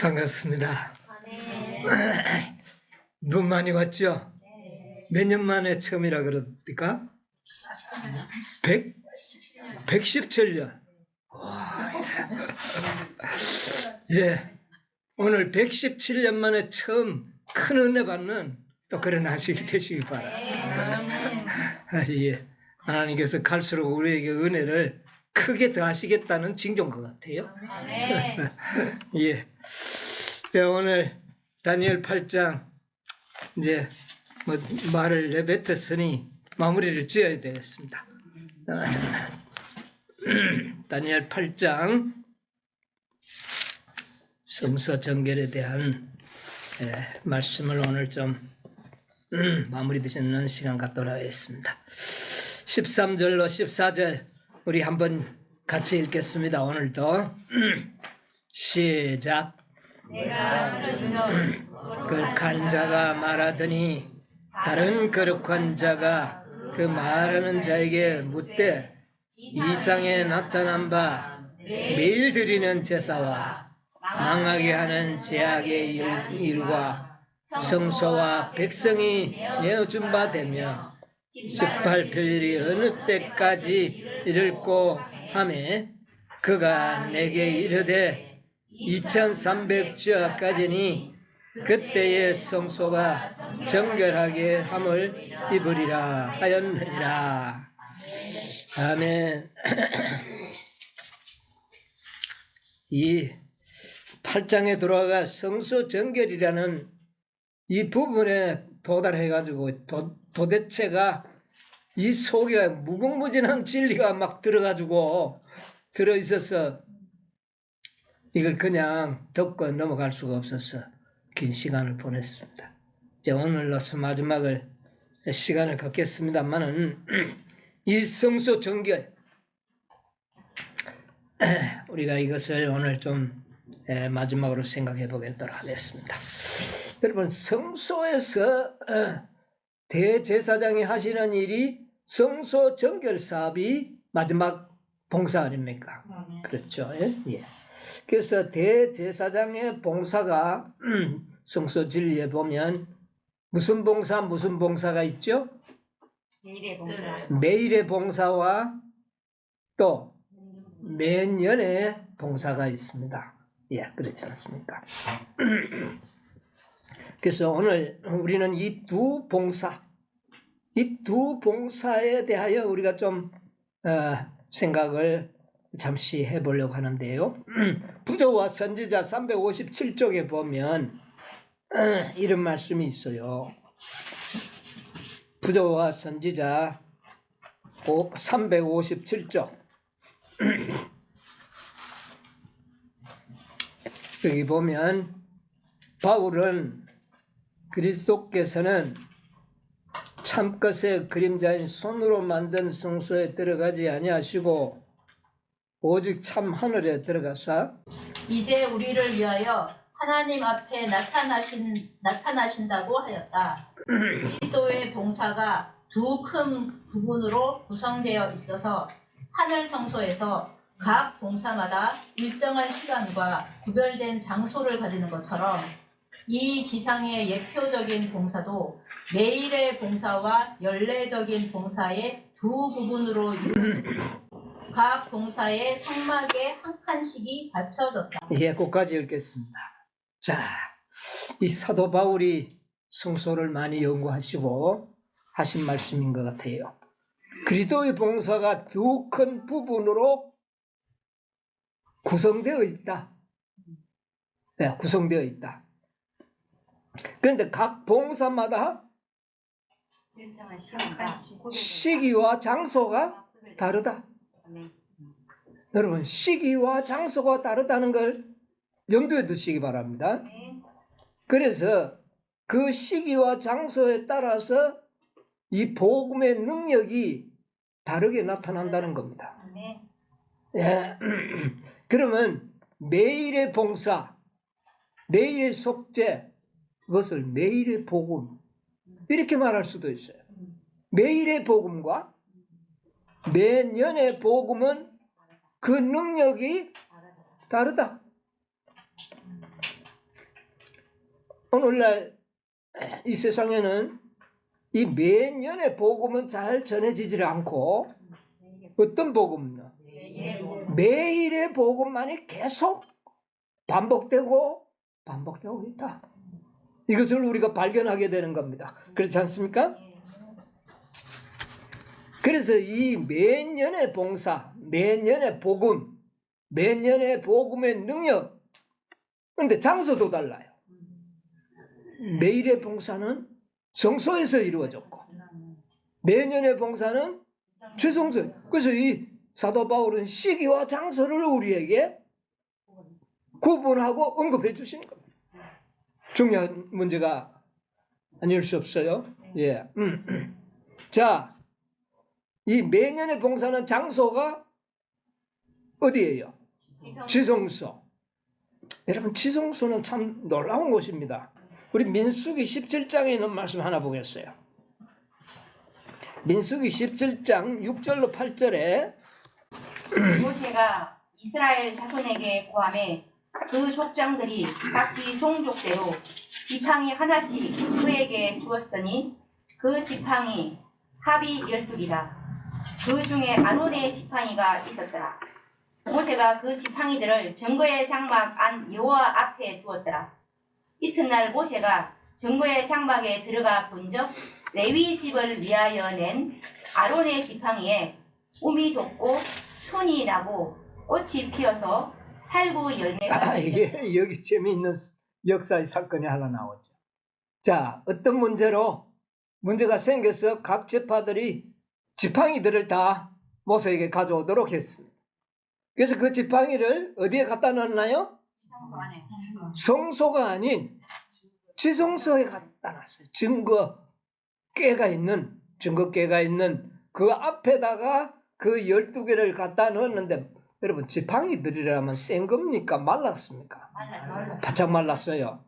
반갑습니다. 눈 많이 왔죠? 몇 년 만에 처음이라 그럽니까? 117년. 와, 예. 오늘 117년 만에 처음 큰 은혜 받는 또 그런 하식이 되시기 바랍니다. 예. 하나님께서 갈수록 우리에게 은혜를 크게 더하시겠다는 징조인 것 같아요. 예. 예, 오늘 다니엘 8장 이제 뭐 말을 내뱉었으니 마무리를 지어야 되겠습니다. 다니엘 8장 성서 정결에 대한 말씀을 오늘 좀 마무리 짓는 시간 갖도록 하겠습니다. 13절로 14절 우리 한번 같이 읽겠습니다. 오늘도 시작. 내가 거룩한 자가 말하더니 다른 거룩한 자가 그 말하는 자에게 묻되 이상에 나타난 바 매일 드리는 제사와 망하게 하는 제약의 일과 성소와 백성이 내어준 바 되며 즉발필 일이 어느 때까지 이를꼬 하매 그가 내게 이르되 2300주까지니 그때의 성소가 정결하게 함을 입으리라 하였느니라. 아멘. 이 8장에 들어가 성소 정결이라는 이 부분에 도달해가지고 도대체가 이 속에 무궁무진한 진리가 막 들어가지고 들어있어서 이걸 그냥 듣고 넘어갈 수가 없어서 긴 시간을 보냈습니다. 이제 오늘로서 마지막을 시간을 갖겠습니다만은 이 성소 정결 우리가 이것을 오늘 좀 마지막으로 생각해 보겠도록 하겠습니다. 여러분 성소에서 대제사장이 하시는 일이 성소 정결 사업이 마지막 봉사 아닙니까? 그렇죠. 예. 그래서 대제사장의 봉사가 성소 진리에 보면 무슨 봉사가 있죠? 매일의 봉사와 또 매년의 봉사가 있습니다. 예, 그렇지 않습니까? 그래서 오늘 우리는 이 두 봉사에 대하여 우리가 좀 생각을 잠시 해보려고 하는데요. 부조와 선지자 357쪽에 보면 이런 말씀이 있어요. 부조와 선지자 357쪽 여기 보면 바울은 그리스도께서는 참것의 그림자인 손으로 만든 성소에 들어가지 아니하시고 오직 참 하늘에 들어가사 이제 우리를 위하여 하나님 앞에 나타나신다고 하였다. 그리스도의 봉사가 두 큰 부분으로 구성되어 있어서 하늘 성소에서 각 봉사마다 일정한 시간과 구별된 장소를 가지는 것처럼 이 지상의 예표적인 봉사도 매일의 봉사와 연례적인 봉사의 두 부분으로 이루어집니다. 각 봉사의 성막에 한 칸씩이 받쳐졌다. 예, 끝까지 읽겠습니다. 자, 이 사도 바울이 성소를 많이 연구하시고 하신 말씀인 것 같아요. 그리스도의 봉사가 두 큰 부분으로 구성되어 있다. 네, 구성되어 있다. 그런데 각 봉사마다 시기와 장소가 다르다. 여러분 시기와 장소가 다르다는 걸 염두에 두시기 바랍니다. 그래서 그 시기와 장소에 따라서 이 복음의 능력이 다르게 나타난다는 겁니다. 예. 그러면 매일의 봉사, 매일의 속죄, 그것을 매일의 복음 이렇게 말할 수도 있어요. 매일의 복음과 매년의 복음은 그 능력이 다르다. 오늘날 이 세상에는 이 매년의 복음은 잘 전해지질 않고 어떤 복음요? 매일의 복음만이 계속 반복되고 있다. 이것을 우리가 발견하게 되는 겁니다. 그렇지 않습니까? 그래서 이 매년의 봉사, 매년의 복음, 매년의 복음의 능력, 그런데 장소도 달라요. 매일의 봉사는 성소에서 이루어졌고 매년의 봉사는 최성소. 그래서 이 사도 바울은 시기와 장소를 우리에게 구분하고 언급해 주시는 겁니다. 중요한 문제가 아닐 수 없어요. 예. 자, 이 매년의 봉사는 장소가 어디예요? 지성소. 여러분, 지성소는 참 놀라운 곳입니다. 우리 민수기 17장에 있는 말씀 하나 보겠어요. 민수기 17장 6절로 8절에 모세가 이스라엘 자손에게 고하매 그 족장들이 각기 종족대로 지팡이 하나씩 그에게 주었으니 그 지팡이 합이 12이라. 그 중에 아론의 지팡이가 있었더라. 모세가 그 지팡이들을 증거의 장막 안 여호와 앞에 두었더라. 이튿날 모세가 증거의 장막에 들어가 본즉 레위 집을 위하여 낸 아론의 지팡이에 움이 돋고 손이 나고 꽃이 피어서 살구 열매가 이게 여기 재미있는 역사의 사건이 하나 나오죠. 자, 어떤 문제가 생겨서 각 지파들이 지팡이들을 다 모세에게 가져오도록 했습니다. 그래서 그 지팡이를 어디에 갖다 놨나요? 성소가 아닌 지성소에 갖다 놨어요. 증거궤가 있는 그 앞에다가 그 12개를 갖다 넣었는데, 여러분, 지팡이들이라면 센 겁니까? 말랐습니까? 바짝 말랐어요.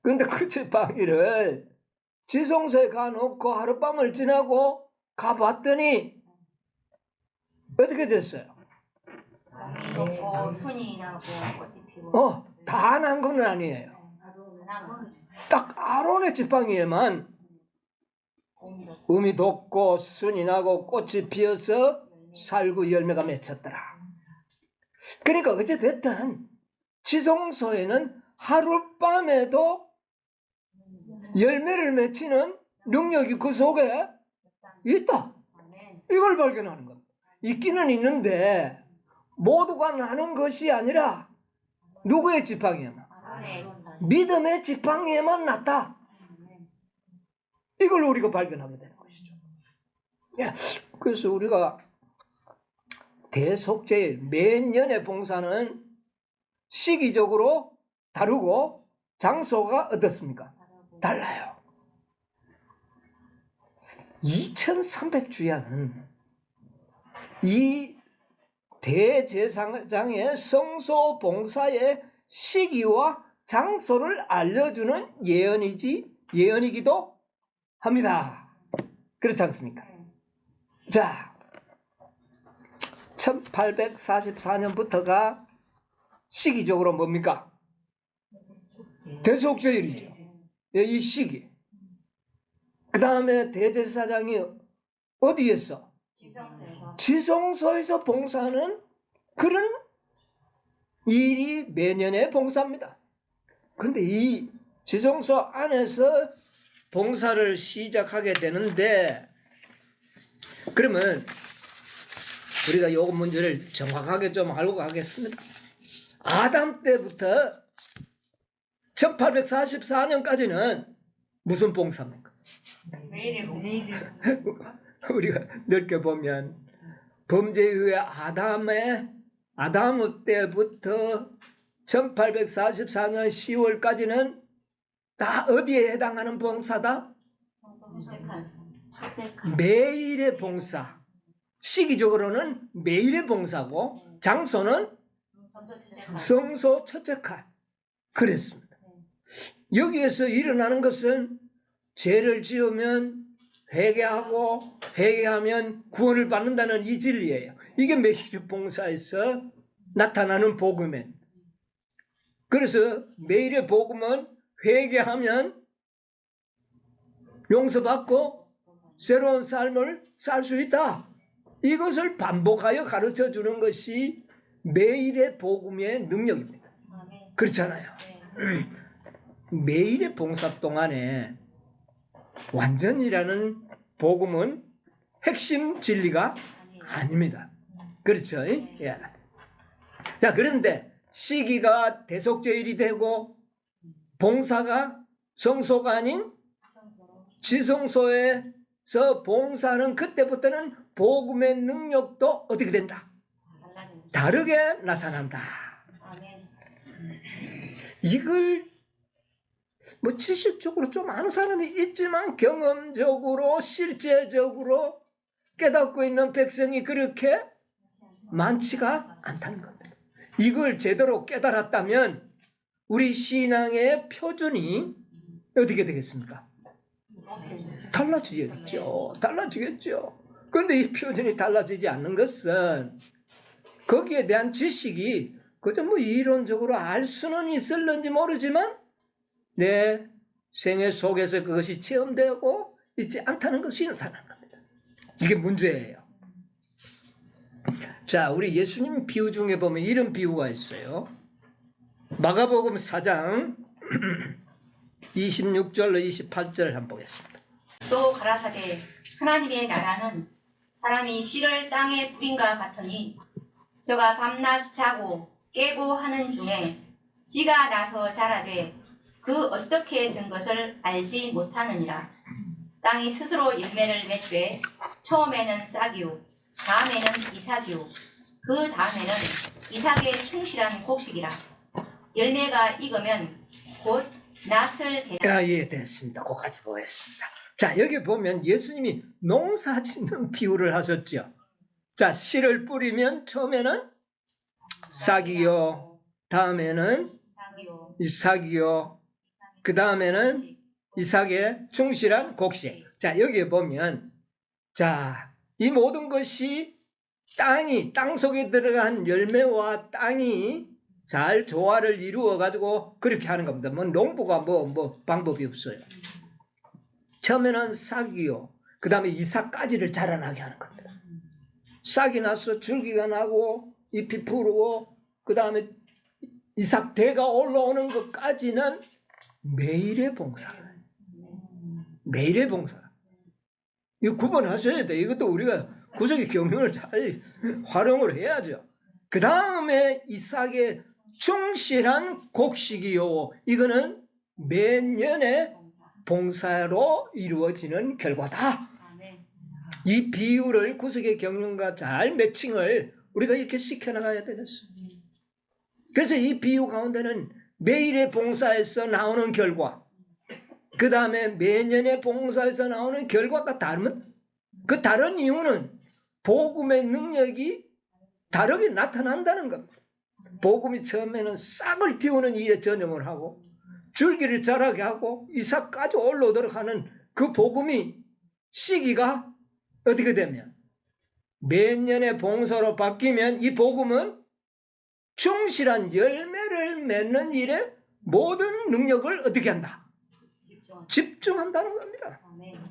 그런데 그 지팡이를 지성소에 가놓고 하룻밤을 지나고 가봤더니 어떻게 됐어요? 돋고 손이 나고 꽃이 피고 다 난 건 아니에요. 딱 아론의 지팡이에만 음이 돋고 순이 나고 꽃이 피어서 살구 열매가 맺혔더라. 그러니까 어찌됐든 지성소에는 하룻밤에도 열매를 맺히는 능력이 그 속에 있다. 이걸 발견하는 겁니다. 있기는 있는데 모두가 나는 것이 아니라 누구의 지팡이에만? 믿음의 지팡이에만 났다. 이걸 우리가 발견하게 되는 것이죠. 그래서 우리가 대속죄 매년의 봉사는 시기적으로 다르고 장소가 어떻습니까? 달라요. 2300주야는 이 대제사장의 성소 봉사의 시기와 장소를 알려주는 예언이기도 합니다. 그렇지 않습니까? 자, 1844년부터가 시기적으로 뭡니까? 대속죄일이죠. 이 시기. 그 다음에 대제사장이 어디에서? 지성소에서 봉사하는 그런 일이 매년의 봉사입니다. 그런데 이 지성소 안에서 봉사를 시작하게 되는데, 그러면 우리가 요 문제를 정확하게 좀 알고 가겠습니다. 아담 때부터 1844년까지는 무슨 봉사입니까? 우리가 넓게 보면 범죄 이후에 아담 때부터 1844년 10월까지는 다 어디에 해당하는 봉사다? 매일의 봉사. 시기적으로는 매일의 봉사고 장소는 성소 첫째 칸. 그랬습니다. 여기에서 일어나는 것은 죄를 지으면 회개하고 회개하면 구원을 받는다는 이 진리예요. 이게 매일의 봉사에서 나타나는 복음입니다. 그래서 매일의 복음은 회개하면 용서받고 새로운 삶을 살 수 있다. 이것을 반복하여 가르쳐 주는 것이 매일의 복음의 능력입니다. 아멘. 그렇잖아요. 네. 매일의 봉사 동안에 완전이라는 복음은 핵심 진리가 아닙니다. 그렇죠? 예. 자, 그런데 시기가 대속죄일이 되고 봉사가 성소가 아닌 지성소에서 봉사하는 그때부터는 복음의 능력도 어떻게 된다? 다르게 나타난다. 아멘. 이걸 뭐 지식적으로 좀 아는 사람이 있지만 경험적으로 실제적으로 깨닫고 있는 백성이 그렇게 많지가 않다는 겁니다. 이걸 제대로 깨달았다면 우리 신앙의 표준이 어떻게 되겠습니까? 달라지겠죠. 달라지겠죠. 그런데 이 표준이 달라지지 않는 것은 거기에 대한 지식이 그저 뭐 이론적으로 알 수는 있을는지 모르지만 내 생애 속에서 그것이 체험되고 있지 않다는 것이 나타나는 겁니다. 이게 문제예요. 자, 우리 예수님 비유 중에 보면 이런 비유가 있어요. 마가복음 4장 26절로 28절을 한번 보겠습니다. 또 가라사대 하나님의 나라는 사람이 씨를 땅에 뿌린과 같으니 저가 밤낮 자고 깨고 하는 중에 씨가 나서 자라되 그 어떻게 된 것을 알지 못하느니라. 땅이 스스로 열매를 맺되 처음에는 싹이요 다음에는 이삭이요 그 다음에는 이삭의 충실한 곡식이라. 열매가 익으면 곧 낫을 대라. 예, 됐습니다. 그거까지 보겠습니다. 자, 여기 보면 예수님이 농사 짓는 비유를 하셨죠. 자, 씨를 뿌리면 처음에는 싹이요, 다음에는 싹이요 이삭이요, 그 다음에는 이삭의 충실한 곡식. 자, 여기에 보면 자, 이 모든 것이 땅 속에 들어간 열매와 땅이 잘 조화를 이루어 가지고 그렇게 하는 겁니다. 뭐 농부가 뭐 방법이 없어요. 처음에는 싹이요, 그 다음에 이삭까지를 자라나게 하는 겁니다. 싹이 나서 줄기가 나고 잎이 푸르고 그 다음에 이삭 대가 올라오는 것까지는 매일의 봉사. 매일의 봉사. 이거 구분하셔야 돼요. 이것도 우리가 구속의 경륜을 잘 활용을 해야죠. 그 다음에 이삭의 충실한 곡식이요. 이거는 매년의 봉사로 이루어지는 결과다. 이 비유를 구속의 경륜과 잘 매칭을 우리가 이렇게 시켜나가야 되겠습니다. 그래서 이 비유 가운데는 매일의 봉사에서 나오는 결과, 그 다음에 매년의 봉사에서 나오는 결과가 다르면 그 다른 이유는 복음의 능력이 다르게 나타난다는 겁니다. 복음이 처음에는 싹을 틔우는 일에 전념을 하고 줄기를 자라게 하고 이삭까지 올라오도록 하는 그 복음이 시기가 어떻게 되면 몇 년의 봉사로 바뀌면 이 복음은 충실한 열매를 맺는 일에 모든 능력을 어떻게 한다? 집중한다는 겁니다.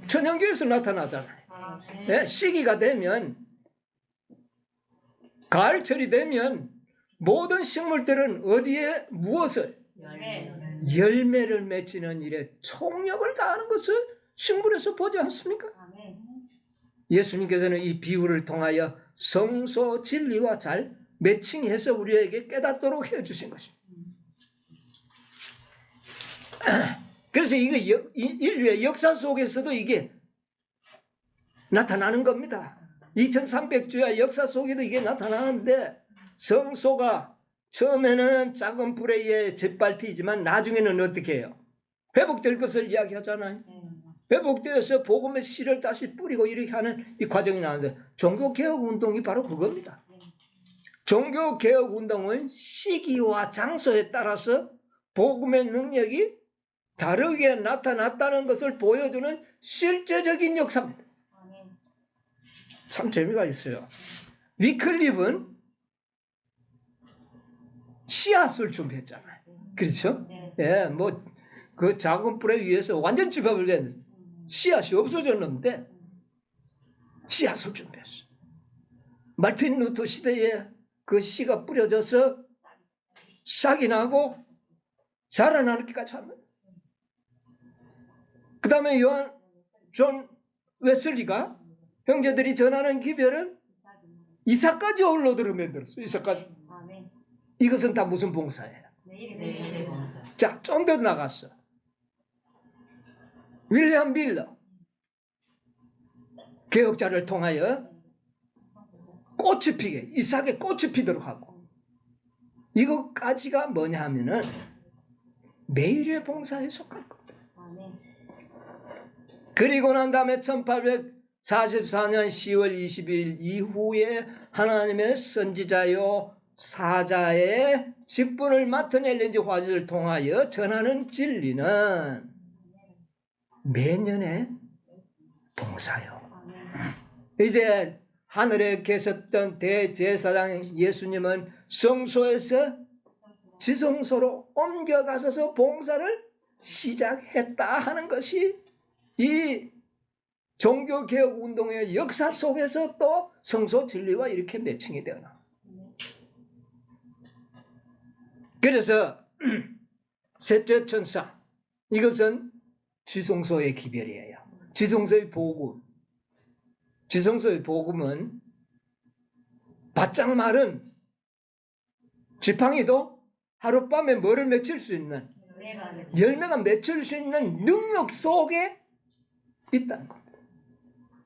천연교에서 나타나잖아요. 네, 시기가 되면 가을철이 되면 모든 식물들은 어디에 무엇을? 열매를 맺히는 일에 총력을 다하는 것을 식물에서 보지 않습니까? 예수님께서는 이 비유를 통하여 성소 진리와 잘 매칭해서 우리에게 깨닫도록 해주신 것입니다. 그래서 이게 인류의 역사 속에서도 이게 나타나는 겁니다. 2300주의 역사 속에도 이게 나타나는데 성소가 처음에는 작은 불에 의해 짓밟히지만 나중에는 어떻게 해요? 회복될 것을 이야기하잖아요. 회복되어서 복음의 씨를 다시 뿌리고 이렇게 하는 이 과정이 나오는데 종교개혁 운동이 바로 그겁니다. 종교개혁 운동은 시기와 장소에 따라서 복음의 능력이 다르게 나타났다는 것을 보여주는 실제적인 역사입니다. 참 재미가 있어요. 위클립은 씨앗을 준비했잖아요. 그렇죠? 예, 뭐 그 작은 뿌리 위에서 완전 집합을 했는데 씨앗이 없어졌는데 씨앗을 준비했어. 말틴 루터 시대에 그 씨가 뿌려져서 싹이 나고 자라나기까지 합니다. 그 다음에 존 웨슬리가 형제들이 전하는 기별은 이삭까지 올라들어 만들었어요. 이삭까지. 아멘. 이것은 다 무슨 봉사예요? 매일의 봉사. 자, 좀 더 나갔어. 윌리엄 밀러 개혁자를 통하여 꽃이 피게 이삭에 꽃이 피도록 하고 이것까지가 뭐냐 하면은 매일의 봉사에 속할 겁니다. 아멘. 그리고 난 다음에 1844년 10월 22일 이후에 하나님의 선지자요 사자의 직분을 맡은 엘렌지 화이트를 통하여 전하는 진리는 매년의 봉사요. 이제 하늘에 계셨던 대제사장 예수님은 성소에서 지성소로 옮겨가셔서 봉사를 시작했다 하는 것이 이 종교개혁 운동의 역사 속에서 또 성소 진리와 이렇게 매칭이 되어나. 그래서 셋째 천사 이것은 지성소의 기별이에요. 지성소의 복음. 지성소의 복음은 바짝 마른 지팡이도 하룻밤에 뭐를 맺힐 수 있는 열매가 맺힐 수 있는 능력 속에 있다는 겁니다.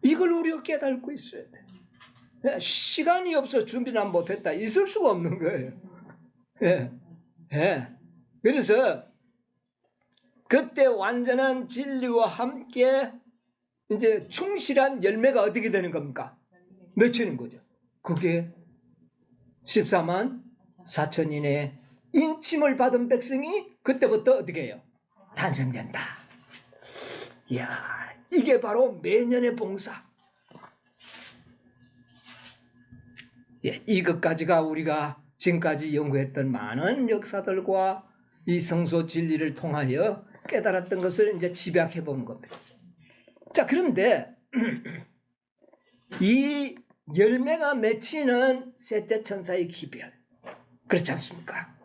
이걸 우리가 깨닫고 있어야 돼. 시간이 없어 준비는 못했다. 있을 수가 없는 거예요. 예. 예. 그래서 그때 완전한 진리와 함께 이제 충실한 열매가 어떻게 되는 겁니까? 맺히는 거죠. 그게 14만 4천인의 인침을 받은 백성이 그때부터 어떻게 해요? 탄생된다. 이야, 이게 바로 매년의 봉사. 예, 이것까지가 우리가 지금까지 연구했던 많은 역사들과 이 성소 진리를 통하여 깨달았던 것을 이제 집약해 본 겁니다. 자, 그런데 이 열매가 맺히는 셋째 천사의 기별, 그렇지 않습니까?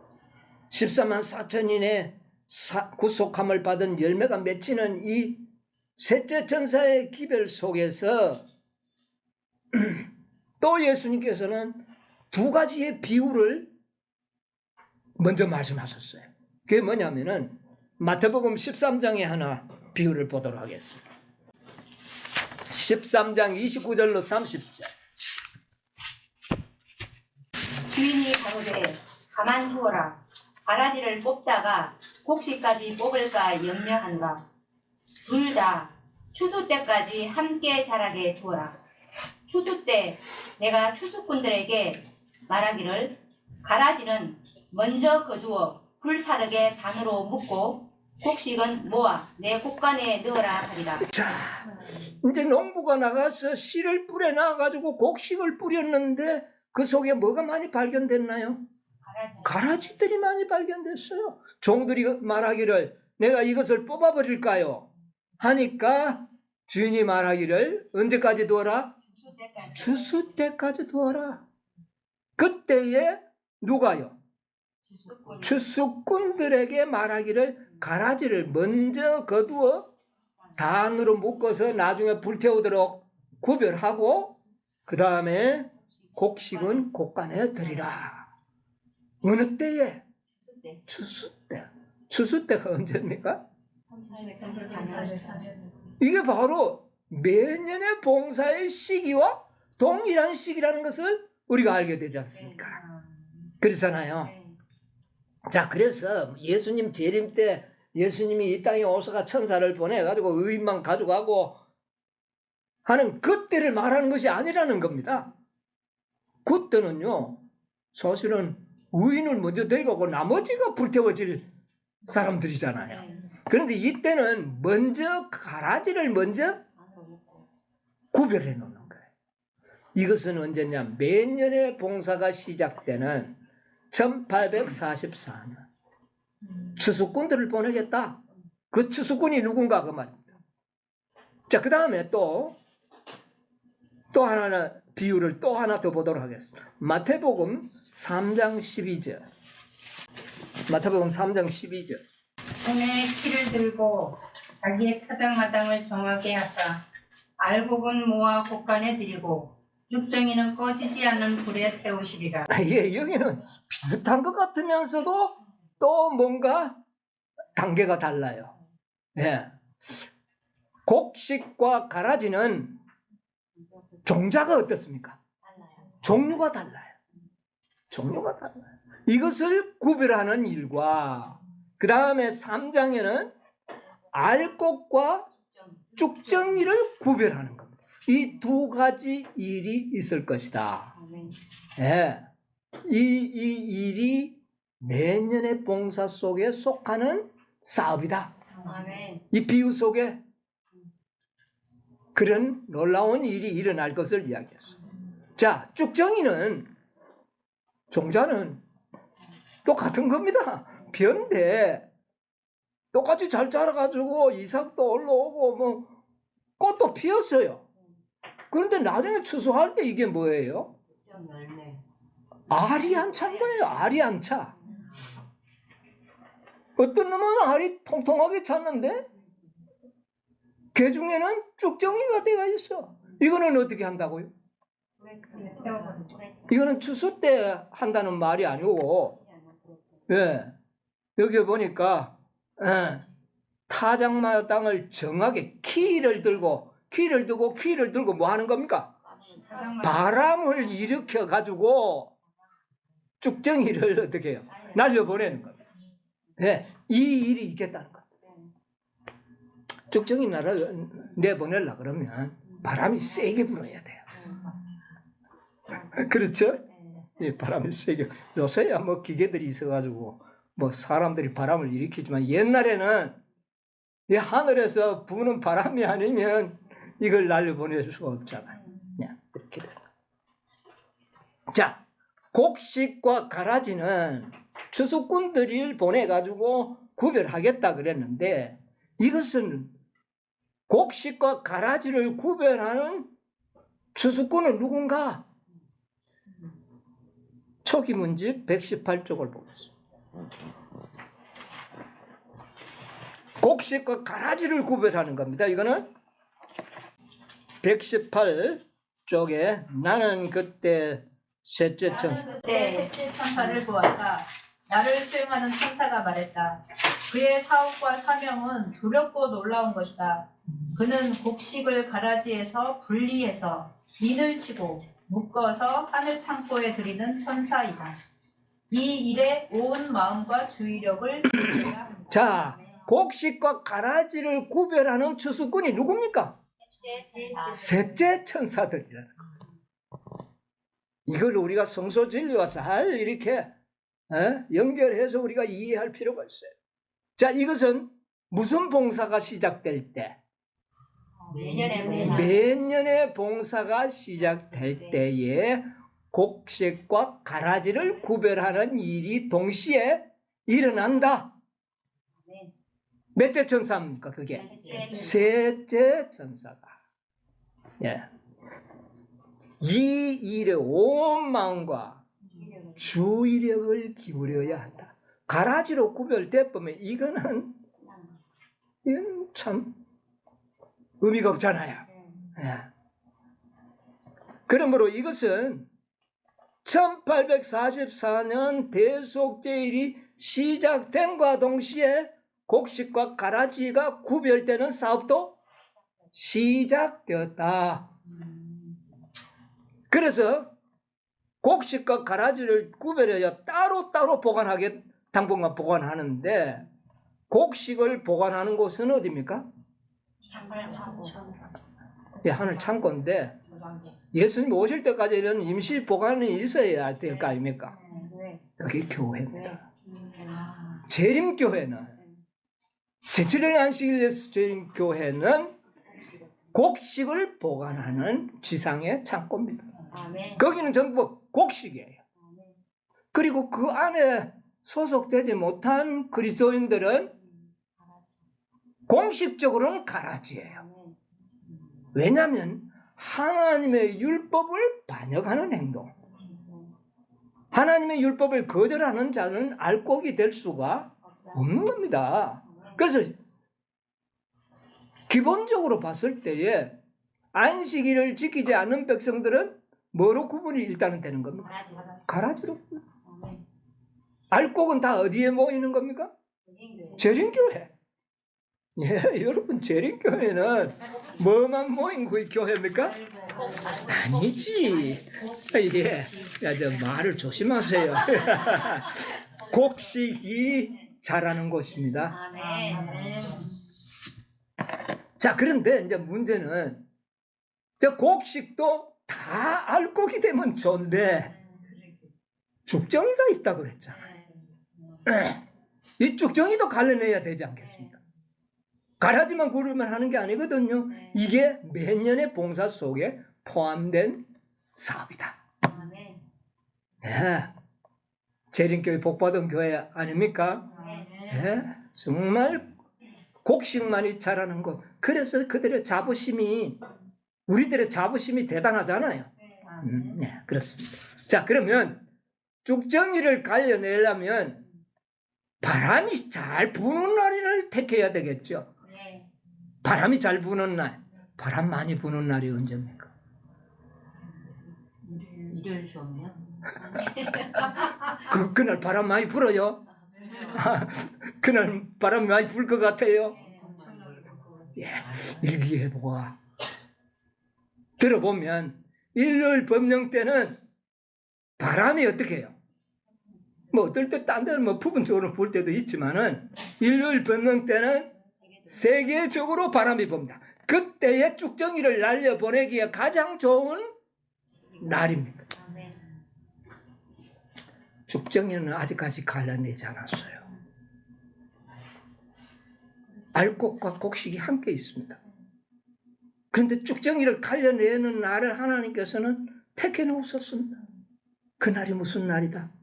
14만 4천인의 구속함을 받은 열매가 맺히는 이 셋째 천사의 기별 속에서 또 예수님께서는 두 가지의 비유를 먼저 말씀하셨어요. 그게 뭐냐면은 마태복음 13장에 하나 비유를 보도록 하겠습니다. 13장 29절로 30절. 주인이 가로되 가만 두어라. 가라지를 뽑다가 곡식까지 뽑을까 염려하노라. 둘 다 추수 때까지 함께 자라게 두어라. 추수 때 내가 추수꾼들에게 말하기를 가라지는 먼저 거두어 불사르게 단으로 묶고 곡식은 모아 내 곡간에 넣어라 하리라. 자, 이제 농부가 나가서 씨를 뿌려 놔가지고 곡식을 뿌렸는데 그 속에 뭐가 많이 발견됐나요? 가라지들이 많이 발견됐어요. 종들이 말하기를 내가 이것을 뽑아버릴까요? 하니까 주인이 말하기를 언제까지 두어라? 추수 때까지 두어라. 그때에 누가요? 추수꾼들에게 말하기를 가라지를 먼저 거두어 단으로 묶어서 나중에 불태우도록 구별하고 그 다음에 곡식은 곡간에 드리라. 어느 때에? 추수 때. 추수 때가 언제입니까? 이게 바로 매년의 봉사의 시기와 동일한 시기라는 것을 우리가 알게 되지 않습니까? 그렇잖아요. 자, 그래서 예수님 재림 때 예수님이 이 땅에 오셔가 천사를 보내가지고 의인만 가져가고 하는 그때를 말하는 것이 아니라는 겁니다. 그때는요, 사실은 의인을 먼저 데리고 가고 나머지가 불태워질 사람들이잖아요. 그런데 이때는 먼저 가라지를 먼저 구별해 놓는 거예요. 이것은 언제냐? 매년의 봉사가 시작되는 1844년 추수꾼들을 보내겠다. 그 추수꾼이 누군가 그 말입니다. 자, 그 다음에 또 하나 비유를 또 하나 더 보도록 하겠습니다. 마태복음 3장 12절. 마태복음 3장 12절. 손에 키를 들고 자기의 타당마당을 정하게 하사 알곡은 모아 곳간에 들이고 육정이는 꺼지지 않는 불에 태우시리라. 예, 여기는 비슷한 것 같으면서도 또 뭔가 단계가 달라요. 예. 곡식과 가라지는 종자가 어떻습니까? 종류가 달라요. 종류가 달라요. 이것을 구별하는 일과 그 다음에 3장에는 알곡과 쭉정이를 구별하는 겁니다. 이 두 가지 일이 있을 것이다. 예. 이 일이 매년의 봉사 속에 속하는 사업이다. 아멘. 이 비유 속에 그런 놀라운 일이 일어날 것을 이야기했어요. 자, 쭉정이는 종자는 똑같은 겁니다. 변데 똑같이 잘 자라가지고 이삭도 올라오고 뭐 꽃도 피었어요. 그런데 나중에 추수할 때 이게 뭐예요? 알이 안 찬 거예요. 알이 안 차. 어떤 놈은 알이 통통하게 찼는데 개 중에는 쭉정이가 되어 있어. 이거는 어떻게 한다고요? 이거는 추수 때 한다는 말이 아니고, 예, 여기 보니까 타작마당을 정하게 키를 들고 뭐 하는 겁니까? 바람을 일으켜 가지고 쭉정이를 어떻게 해요? 날려보내는 겁니다. 예, 이 일이 있겠다는 겁니다. 쭉정이 내보내려고 그러면 바람이 세게 불어야 돼요. 그렇죠? 예, 바람이 세게. 요새야 뭐 기계들이 있어가지고 뭐 사람들이 바람을 일으키지만 옛날에는 이 하늘에서 부는 바람이 아니면 이걸 날려보낼 수가 없잖아요. 그냥 이렇게 돼요. 자, 곡식과 가라지는 추수꾼들을 보내가지고 구별하겠다 그랬는데 이것은 곡식과 가라지를 구별하는 추수꾼은 누군가? 초기 문집 118쪽을 보겠습니다. 곡식과 가라지를 구별하는 겁니다. 이거는 118쪽에 나는 그때 셋째 천사. 나는 그때 셋째 천사를 보았다. 나를 수행하는 천사가 말했다. 그의 사업과 사명은 두렵고 놀라운 것이다. 그는 곡식을 가라지에서 분리해서 민을 치고 묶어서 하늘 창고에 들이는 천사이다. 이 일에 온 마음과 주의력을 기울여야 한다. 자, 곡식과 가라지를 구별하는 추수꾼이 누굽니까? 셋째 천사들이라는 겁니다. 이걸 우리가 성서 진리와 잘 이렇게 연결해서 우리가 이해할 필요가 있어요. 자, 이것은 무슨 봉사가 시작될 때? 매년의 봉사가 시작될 때에 곡식과 가라지를 구별하는 일이 동시에 일어난다. 몇째 천사입니까? 그게 셋째 천사가. 예. 이 일에 온 마음과 주의력을 기울여야 한다. 가라지로 구별돼 보면 이건 참 의미가 없잖아요. 예. 그러므로 이것은 1844년 대속제일이 시작된과 동시에 곡식과 가라지가 구별되는 사업도 시작되었다. 그래서 곡식과 가라지를 구별해야 따로따로 보관하게 당분간 보관하는데 곡식을 보관하는 곳은 어디입니까? 예, 하늘 창고인데 예수님 오실 때까지는 임시 보관이 있어야 될 거 아닙니까? 그게 교회입니다. 재림교회는 제칠년의 안식일 예수 재림교회는 곡식을 보관하는 지상의 창고입니다. 거기는 전부 곡식이에요. 그리고 그 안에 소속되지 못한 그리스도인들은 공식적으로는 가라지예요. 왜냐하면 하나님의 율법을 반역하는 행동, 하나님의 율법을 거절하는 자는 알곡이 될 수가 없는 겁니다. 그래서 기본적으로 봤을 때에 안식일을 지키지 않는 백성들은 뭐로 구분이 일단은 되는 겁니까? 가라지로. 알곡은 다 어디에 모이는 겁니까? 재림교회. 예, 여러분, 재림교회는 뭐만 모인 교회입니까? 아니지. 예, 저 말을 조심하세요. 곡식이 자라는 곳입니다. 자, 그런데 이제 문제는 저 곡식도 다 알곡이 되면 좋은데 죽정이가 있다고 그랬잖아요. 이 죽정이도 갈라내야 되지 않겠습니까? 가라지만 구르면 하는 게 아니거든요. 이게 몇 년의 봉사 속에 포함된 사업이다. 네. 재림교회 복받은 교회 아닙니까? 네. 정말 곡식만이 자라는 곳. 그래서 그들의 자부심이, 우리들의 자부심이 대단하잖아요. 네, 그렇습니다. 자, 그러면 죽정이를 갈려내려면 바람이 잘 부는 날을 택해야 되겠죠. 바람이 잘 부는 날. 바람 많이 부는 날이 언제입니까? 일요일 주었네요. 그날 바람 많이 불어요? 그날 바람 많이 불 것 같아요? 예, 일기예보가 들어보면 일요일 법령 때는 바람이 어떻게 해요? 뭐 어떨 때 딴 데는 뭐 부분적으로 불 때도 있지만은 일요일 법령 때는 세계적으로 바람이 붑니다. 그때의 쭉정이를 날려보내기에 가장 좋은 날입니다. 죽정이는 아직까지 갈라내지 않았어요. 알곡과 곡식이 함께 있습니다. 그런데 죽정이를 갈려내는 날을 하나님께서는 택해 놓으셨습니다. 그날이 무슨 날이다?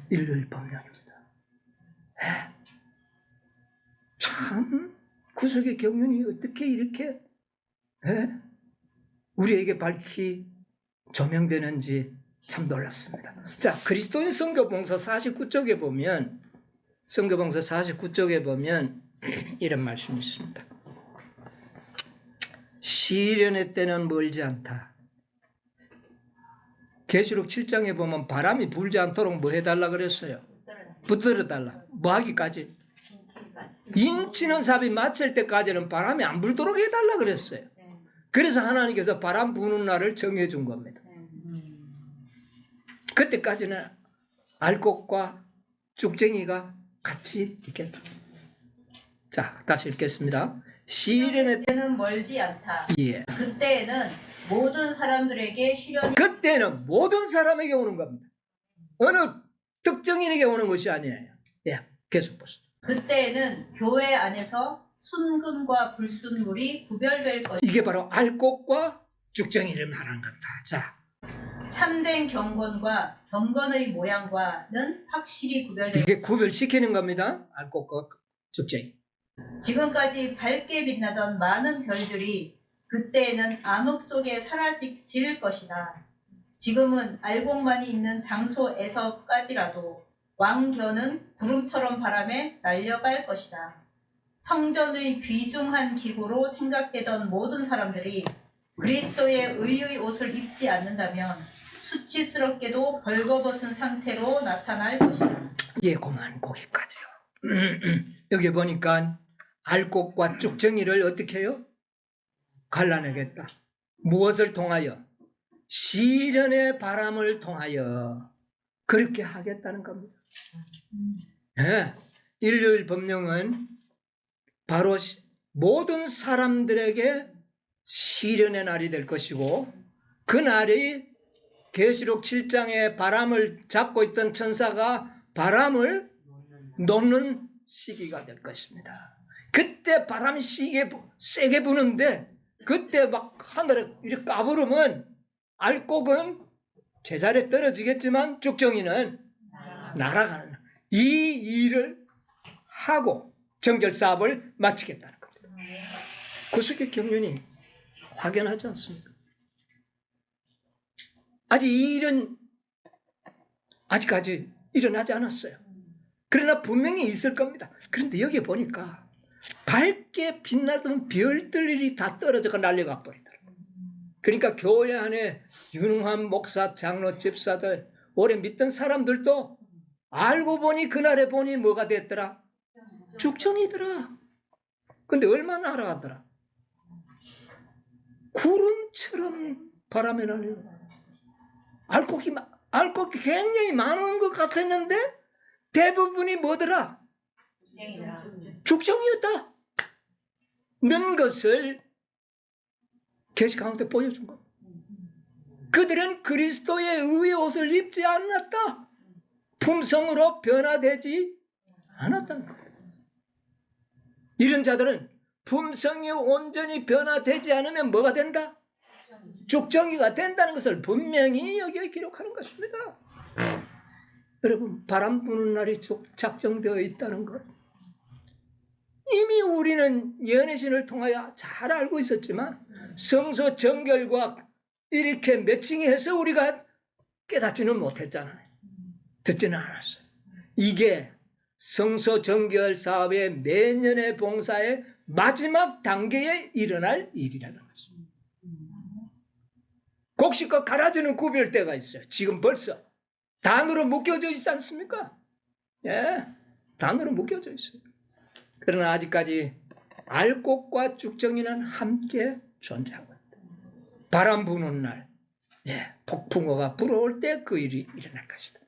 일요일 법령입니다. 네. 참 구속의 경륜이 어떻게 이렇게 우리에게 밝히 조명되는지 참 놀랍습니다. 자, 그리스도인 선교봉사 49쪽에 보면, 선교봉사 49쪽에 보면 이런 말씀이 있습니다. 시련의 때는 멀지 않다. 계시록 7장에 보면 바람이 불지 않도록 뭐 해달라 그랬어요? 붙들어 달라. 뭐 하기까지? 인치는 삽이 맞을 때까지는 바람이 안 불도록 해달라 그랬어요. 그래서 하나님께서 바람 부는 날을 정해준 겁니다. 그때까지는 알곡과 죽쟁이가 같이 있겠다. 자, 다시 읽겠습니다. 시련의 때는 멀지 않다. 예. 그때에는 모든 사람들에게 시련이 그때는 모든 사람에게 오는 겁니다. 어느 특정인에게 오는 것이 아니에요. 예, 계속 보세요. 그때에는 교회 안에서 순금과 불순물이 구별될 것이다. 이게 바로 알곡과 죽정이를 말하는 겁니다. 자, 참된 경건과 경건의 모양과는 확실히 구별될 이게 구별시키는 겁니다. 알곡과 죽정이. 지금까지 밝게 빛나던 많은 별들이 그때에는 암흑 속에 사라질 것이다. 지금은 알곡만이 있는 장소에서까지라도 왕견은 구름처럼 바람에 날려갈 것이다. 성전의 귀중한 기구로 생각되던 모든 사람들이 그리스도의 의의 옷을 입지 않는다면 수치스럽게도 벌거벗은 상태로 나타날 것이다. 예, 그만 거기까지요. 여기 보니까 알곡과 쭉정이를 어떻게 해요? 갈라내겠다. 무엇을 통하여? 시련의 바람을 통하여 그렇게 하겠다는 겁니다. 네. 일요일 법령은 바로 모든 사람들에게 시련의 날이 될 것이고, 그 날이 계시록 7장에 바람을 잡고 있던 천사가 바람을 놓는 시기가 될 것입니다. 그때 바람이 세게 부는데, 그때 막 하늘에 이렇게 까부르면 알곡은 제자리에 떨어지겠지만 죽정이는 날아가는 이 일을 하고 정결 사업을 마치겠다는 겁니다. 구속의 경륜이 확연하지 않습니까? 아직 이 일은 아직까지 일어나지 않았어요. 그러나 분명히 있을 겁니다. 그런데 여기 보니까 밝게 빛나던 별들이 다 떨어져가 날려가 버리더라고요. 그러니까 교회 안에 유능한 목사, 장로, 집사들, 오래 믿던 사람들도 알고 보니 그날에 보니 뭐가 됐더라? 죽정이더라. 근데 얼마나 날아가더라? 구름처럼 바람에 날려. 알곡이 굉장히 많은 것 같았는데 대부분이 뭐더라? 죽정이었다. 는 것을 계시 가운데 보여준 것. 그들은 그리스도의 의의 옷을 입지 않았다. 품성으로 변화되지 않았다는 거예요. 이런 자들은 품성이 온전히 변화되지 않으면 뭐가 된다? 죽정이가 된다는 것을 분명히 여기에 기록하는 것입니다. 여러분, 바람 부는 날이 작정되어 있다는 것, 이미 우리는 예언의 신을 통하여 잘 알고 있었지만 성서 정결과 이렇게 매칭해서 우리가 깨닫지는 못했잖아요. 듣지는 않았어요. 이게 성서 정결 사업의 매년의 봉사의 마지막 단계에 일어날 일이라는 것입니다. 곡식과 가라지는 구별 때가 있어요. 지금 벌써 단으로 묶여져 있지 않습니까? 예, 단으로 묶여져 있어요. 그러나 아직까지 알곡과 죽정이는 함께 존재하고 있다. 바람 부는 날, 예, 폭풍우가 불어올 때 그 일이 일어날 것이다.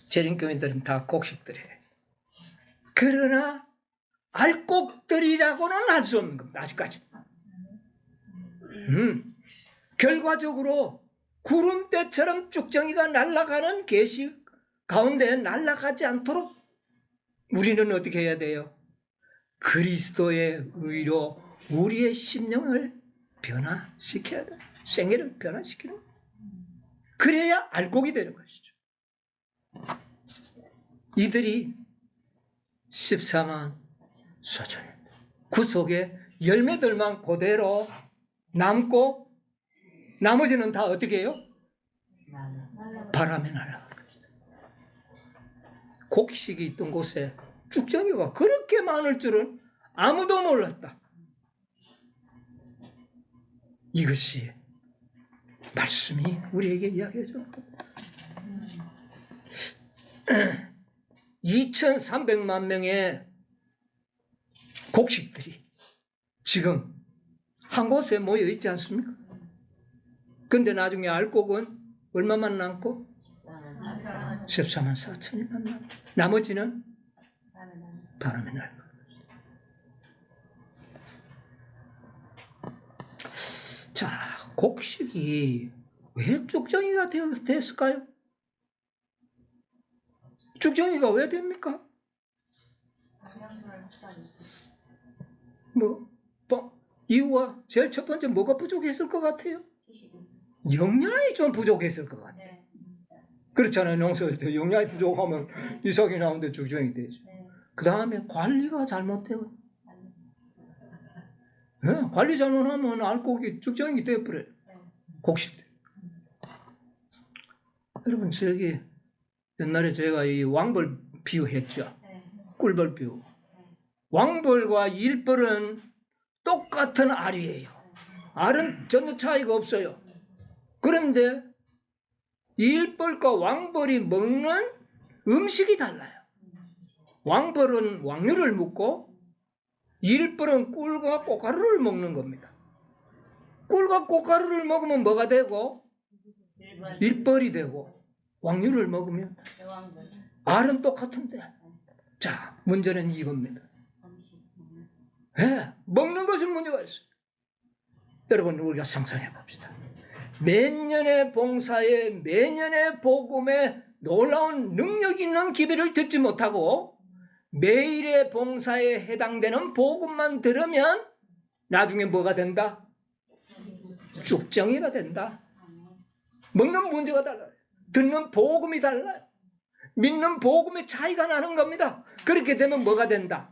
재림교인들은 다 곡식들이에요. 그러나 알곡들이라고는 할 수 없는 겁니다. 아직까지. 결과적으로 구름대처럼 쭉정이가 날아가는 계시 가운데 날아가지 않도록 우리는 어떻게 해야 돼요? 그리스도의 의로 우리의 심령을 변화시켜야 돼. 생애를 변화시키는 거예요. 그래야 알곡이 되는 것이죠. 이들이 14만 4천입니다. 그 속에 열매들만 그대로 남고 나머지는 다 어떻게 해요? 바람에 날아가는 것이다. 곡식이 있던 곳에 쭉정이가 그렇게 많을 줄은 아무도 몰랐다. 이것이 말씀이 우리에게 이야기해 주는 겁니다. 2,300만 명의 곡식들이 지금 한 곳에 모여 있지 않습니까? 근데 나중에 알곡은 얼마만 남고? 14만 4천이만 남고 나머지는 바람에 날고. 자, 곡식이 왜 쭉정이가 됐을까요? 쭉정이가 왜 됩니까? 이유가 제일 첫 번째 뭐가 부족했을 것 같아요? 영양이 좀 부족했을 것 같아요. 그렇잖아요. 농사일 때 영양이 부족하면 이삭이 나오는데 쭉정이 되죠. 그 다음에 관리가 잘못되고, 네, 관리 잘못하면 알곡이 쭉정이 되어버려요. 곡식들. 여러분, 저기 옛날에 제가 이 왕벌 비유했죠. 꿀벌 비유. 왕벌과 일벌은 똑같은 알이에요. 알은 전혀 차이가 없어요. 그런데 일벌과 왕벌이 먹는 음식이 달라요. 왕벌은 왕류를 먹고 일벌은 꿀과 꽃가루를 먹는 겁니다. 꿀과 꽃가루를 먹으면 뭐가 되고? 일벌이 되고, 왕류를 먹으면 알은 똑같은데. 자, 문제는 이겁니다. 네, 먹는 것은 문제가 있어요. 여러분, 우리가 상상해 봅시다. 매년의 봉사에, 매년의 복음에 놀라운 능력 있는 기별을 듣지 못하고 매일의 봉사에 해당되는 복음만 들으면 나중에 뭐가 된다? 쭉정이가 된다. 먹는 문제가 달라요. 듣는 복음이 달라요. 믿는 복음의 차이가 나는 겁니다. 그렇게 되면 뭐가 된다?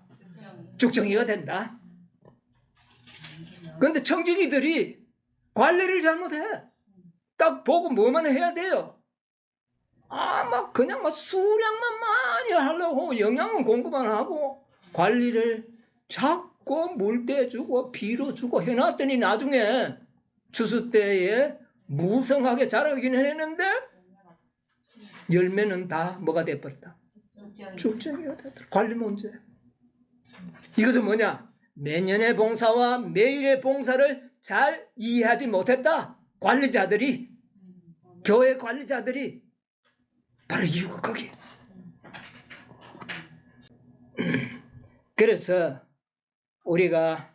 죽정이가 된다. 그런데 청지기들이 관리를 잘못해. 딱 보고 뭐만 해야 돼요? 막 그냥 막 수량만 많이 하려고 영양은 공부만 하고 관리를 자꾸 물때 주고 비료 주고 해놨더니 나중에 추수 때에 무성하게 자라긴 했는데 열매는 다 뭐가 돼버렸다? 죽정이가 됐다. 관리 문제. 이것은 뭐냐? 매년의 봉사와 매일의 봉사를 잘 이해하지 못했다. 관리자들이, 교회 관리자들이. 바로 이유가 거기에. 그래서 우리가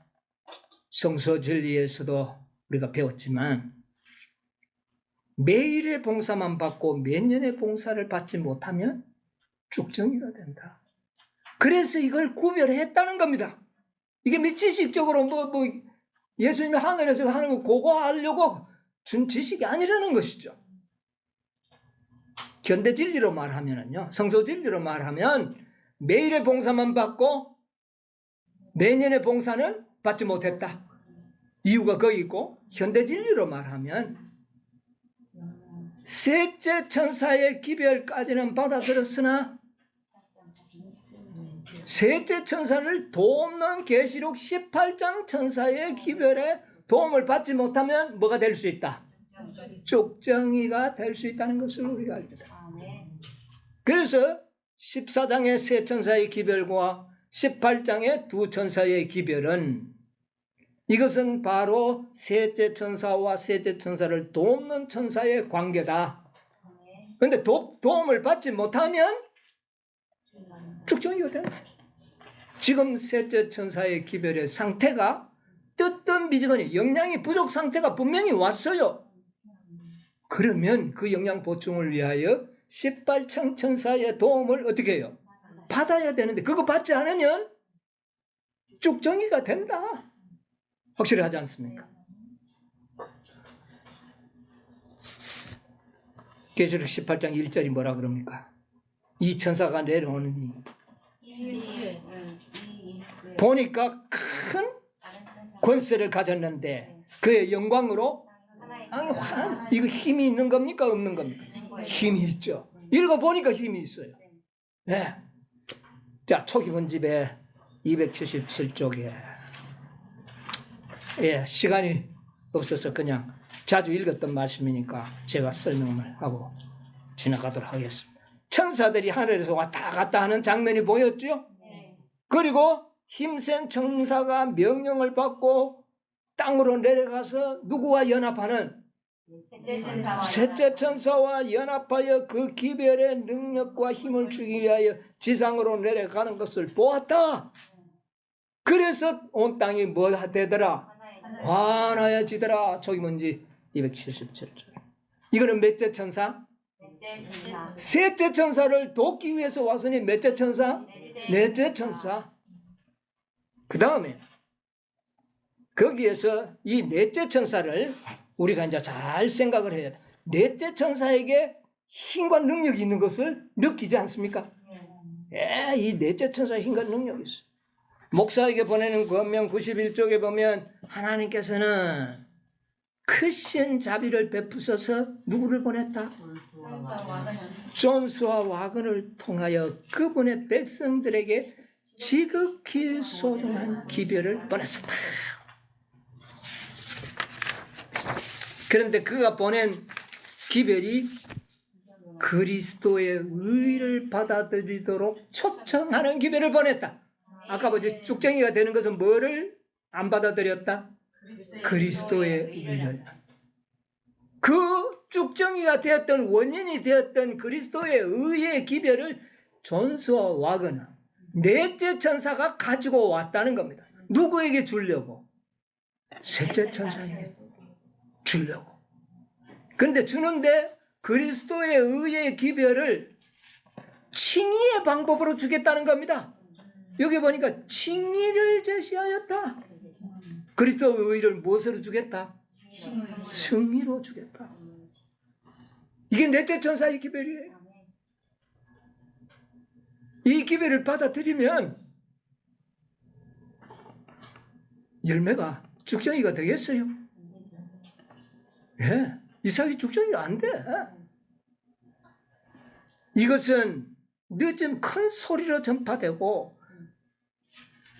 성서 진리에서도 우리가 배웠지만 매일의 봉사만 받고 매년의 봉사를 받지 못하면 죽정이가 된다. 그래서 이걸 구별했다는 겁니다. 이게 미지식적으로 예수님이 하늘에서 하는 거 그거 하려고 준 지식이 아니라는 것이죠. 현대 진리로 말하면요, 성서 진리로 말하면 매일의 봉사만 받고 매년의 봉사는 받지 못했다. 이유가 거기 있고, 현대 진리로 말하면 셋째 천사의 기별까지는 받아들였으나 셋째 천사를 돕는 계시록 18장 천사의 기별에 도움을 받지 못하면 뭐가 될 수 있다? 죽정이가 될 수 있다는 것을 우리가 알게 됩니다. 그래서 14장의 세 천사의 기별과 18장의 두 천사의 기별은 이것은 바로 셋째 천사와 셋째 천사를 돕는 천사의 관계다. 그런데 도움을 받지 못하면 죽정이가 된다. 지금 셋째 천사의 기별의 상태가 뜨뜻 미지근히 영양이 부족 상태가 분명히 왔어요. 그러면 그 영양 보충을 위하여 18장 천사의 도움을 어떻게 해요? 받아야 되는데 그거 받지 않으면 죽정이가 된다. 확실하지 않습니까? 계시록 18장 1절이 뭐라 그럽니까? 이 천사가 내려오느니 보니까 큰 권세를 가졌는데 그의 영광으로 이거 힘이 있는 겁니까? 없는 겁니까? 힘이 있죠. 읽어보니까 힘이 있어요. 네. 자, 초기본집에 277쪽에 시간이 없어서 그냥 자주 읽었던 말씀이니까 제가 설명을 하고 지나가도록 하겠습니다. 천사들이 하늘에서 왔다 갔다 하는 장면이 보였죠? 그리고 힘센 천사가 명령을 받고 땅으로 내려가서 누구와 연합하는? 셋째 천사와 연합하여 그 기별의 능력과 힘을 주기 위하여 지상으로 내려가는 것을 보았다. 그래서 온 땅이 뭐 되더라? 환하여지더라. 저기 뭔지 277절. 이거는 몇째 천사? 셋째 천사를 돕기 위해서 왔으니 몇째 천사? 넷째 천사. 그 다음에 거기에서 이 넷째 천사를 우리가 이제 잘 생각을 해야 돼. 넷째 천사에게 힘과 능력이 있는 것을 느끼지 않습니까? 이 넷째 천사의 힘과 능력이 있어요. 목사에게 보내는 권명 91쪽에 보면 하나님께서는 크신 자비를 베푸셔서 누구를 보냈다? 존스와 와건을 통하여 그분의 백성들에게 지극히 소중한 기별을 보냈었다. 그런데 그가 보낸 기별이 그리스도의 의를 받아들이도록 초청하는 기별을 보냈다. 아까 뭐지? 죽정이가 되는 것은 뭐를 안 받아들였다? 그리스도의 의를. 그 죽정이가 되었던 원인이 되었던 그리스도의 의의 기별을 존스와 와거나 넷째 천사가 가지고 왔다는 겁니다. 누구에게 주려고? 셋째 천사에게 주려고. 근데 주는데 그리스도의 의의 기별을 칭의의 방법으로 주겠다는 겁니다. 여기 보니까 칭의를 제시하였다. 그리스도의 의를 무엇으로 주겠다? 칭의로 주겠다. 이게 넷째 천사의 기별이에요. 이 기회를 받아들이면 열매가 죽정이가 되겠어요? 예, 이삭이 죽정이가 안 돼. 이것은 늦은 큰 소리로 전파되고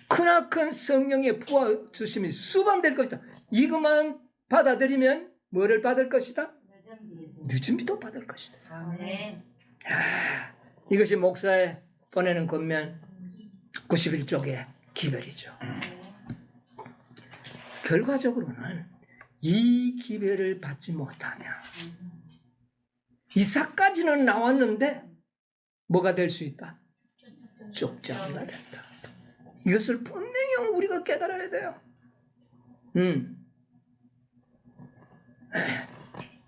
크나큰 성령의 부어주심이 수반될 것이다. 이것만 받아들이면 뭐를 받을 것이다? 늦은 비도 받을 것이다. 아멘. 이것이 목사의 보내는 권면 91쪽의 기별이죠. 결과적으로는 이 기별을 받지 못하면 이삭까지는 나왔는데 뭐가 될 수 있다? 쪽장이가 된다. 이것을 분명히 우리가 깨달아야 돼요.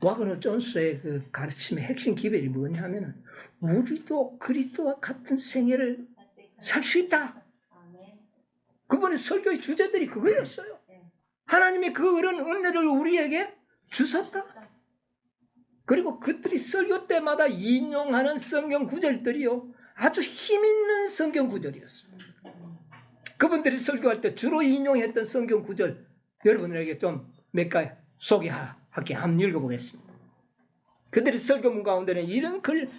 와그너 존스의 그 가르침의 핵심 기별이 뭐냐면은 우리도 그리스도와 같은 생애를 살 수 있다. 그분의 설교의 주제들이 그거였어요. 하나님이 그런 은혜를 우리에게 주셨다. 그리고 그들이 설교 때마다 인용하는 성경 구절들이요, 아주 힘있는 성경 구절이었어요. 그분들이 설교할 때 주로 인용했던 성경 구절 여러분들에게 좀 몇 가지 소개할게. 한번 읽어보겠습니다. 그들의 설교문 가운데는 이런 글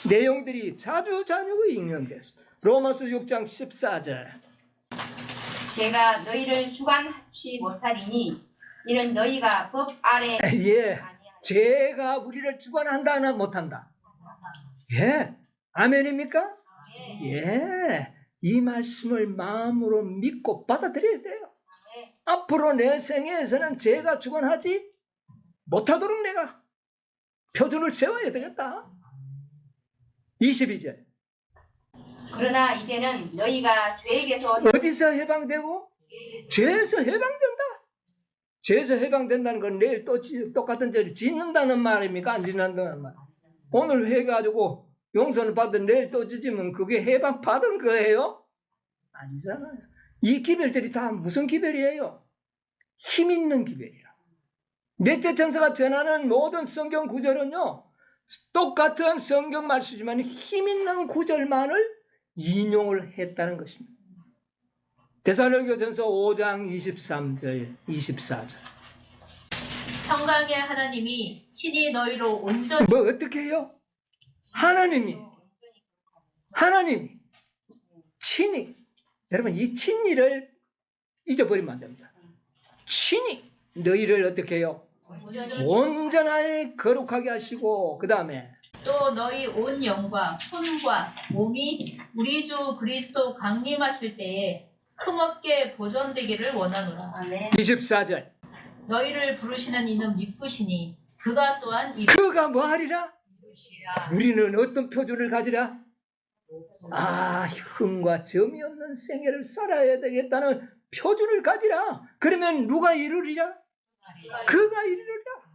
내용들이 자주 인용됐어요. 로마서 6장 14절. 제가 너희를 주관하지 못하리니 이는 너희가 법 아래 예, 제가 우리를 주관한다 못한다. 예, 아멘입니까? 예, 이 말씀을 마음으로 믿고 받아들여야 돼요. 앞으로 내 생애에서는 제가 주관하지 못하도록 내가 표준을 세워야 되겠다. 22절. 그러나 이제는 너희가 죄에게서 어디서 해방되고? 죄에서 해방된다. 죄에서 해방된다는 건 내일 또 똑같은 죄를 짓는다는 말입니까? 안 짓는다는 말. 오늘 해가지고 용서를 받은 내일 또 짓으면 그게 해방 받은 거예요? 아니잖아요. 이 기별들이 다 무슨 기별이에요? 힘 있는 기별이라. 넷째 천사가 전하는 모든 성경 구절은요, 똑같은 성경 말씀이지만 힘 있는 구절만을 인용을 했다는 것입니다. 데살로니가전서 5장 23절, 24절. 평강의 하나님이 친히 너희로 온전히 뭐 어떻게 해요? 하나님이 친히, 여러분 이 친히를 잊어버리면 안 됩니다. 친히 너희를 어떻게 해요? 온전하게 거룩하게 하시고, 그 다음에 또 너희 온 영과 손과 몸이 우리 주 그리스도 강림하실 때에 흠없게 보존되기를 원하노라. 아멘. 24절. 너희를 부르시는 이는 미쁘시니 그가 또한 그가 뭐 하리라? 우리는 어떤 표준을 가지라? 흠과 점이 없는 생애를 살아야 되겠다는 표준을 가지라. 그러면 누가 이루리라? 그가 이루리라.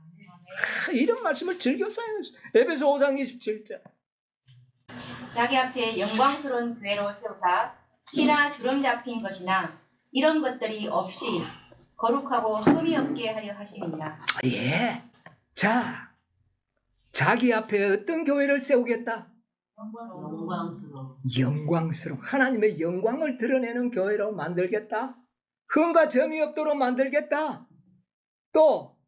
이런 말씀을 즐겨 써요. 에베소 5장 27절. 자기 앞에 영광스러운 교회로 세우사 티나 주름 잡힌 것이나 이런 것들이 없이 거룩하고 흠이 없게 하려 하심이니라. 예. 자, 자기 앞에 어떤 교회를 세우겠다? 영광스러운 하나님의 영광을 드러내는 교회로 만들겠다. 흠과 점이 없도록 만들겠다. 또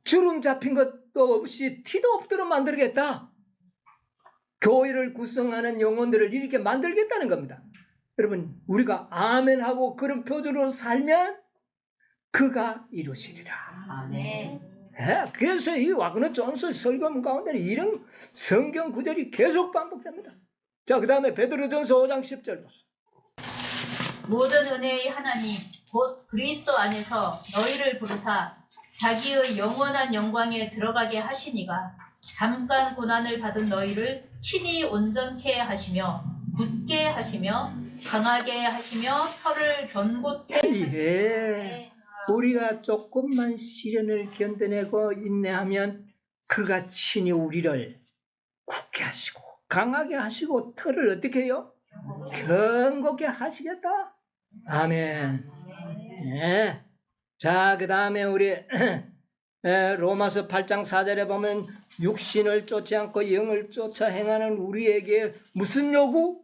주름 잡힌 것도 없이 티도 없도록 만들겠다. 교회를 구성하는 영혼들을 이렇게 만들겠다는 겁니다. 여러분, 우리가 아멘하고 그런 표준으로 살면 그가 이루시리라. 아멘. 예, 그래서 이 와그너 존스 설교문 가운데는 이런 성경 구절이 계속 반복됩니다. 자, 그 다음에 베드로전서 5장 10절. 모든 은혜의 하나님 곧 그리스도 안에서 너희를 부르사 자기의 영원한 영광에 들어가게 하시니가 잠깐 고난을 받은 너희를 친히 온전케 하시며 굳게 하시며 강하게 하시며 혀를 견고케 예, 우리가 조금만 시련을 견뎌내고 인내하면 그가 친히 우리를 굳게 하시고 강하게 하시고 털을 어떻게 해요? 견고게 하시겠다. 아멘. 네. 자, 그 다음에 우리 로마서 8장 4절에 보면 육신을 쫓지 않고 영을 쫓아 행하는 우리에게 무슨 요구?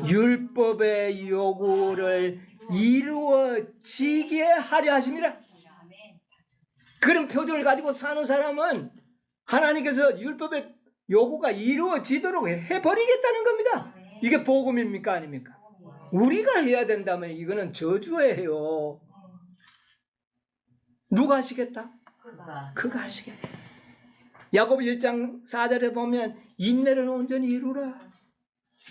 율법의 요구를 이루어지게 하려 하심이라. 그런 표정을 가지고 사는 사람은 하나님께서 율법의 요구가 이루어지도록 해버리겠다는 겁니다. 이게 복음입니까 아닙니까? 우리가 해야 된다면 이거는 저주예요. 누가 하시겠다? 그가 하시겠다. 야고보 1장 4절에 보면 인내를 온전히 이루라.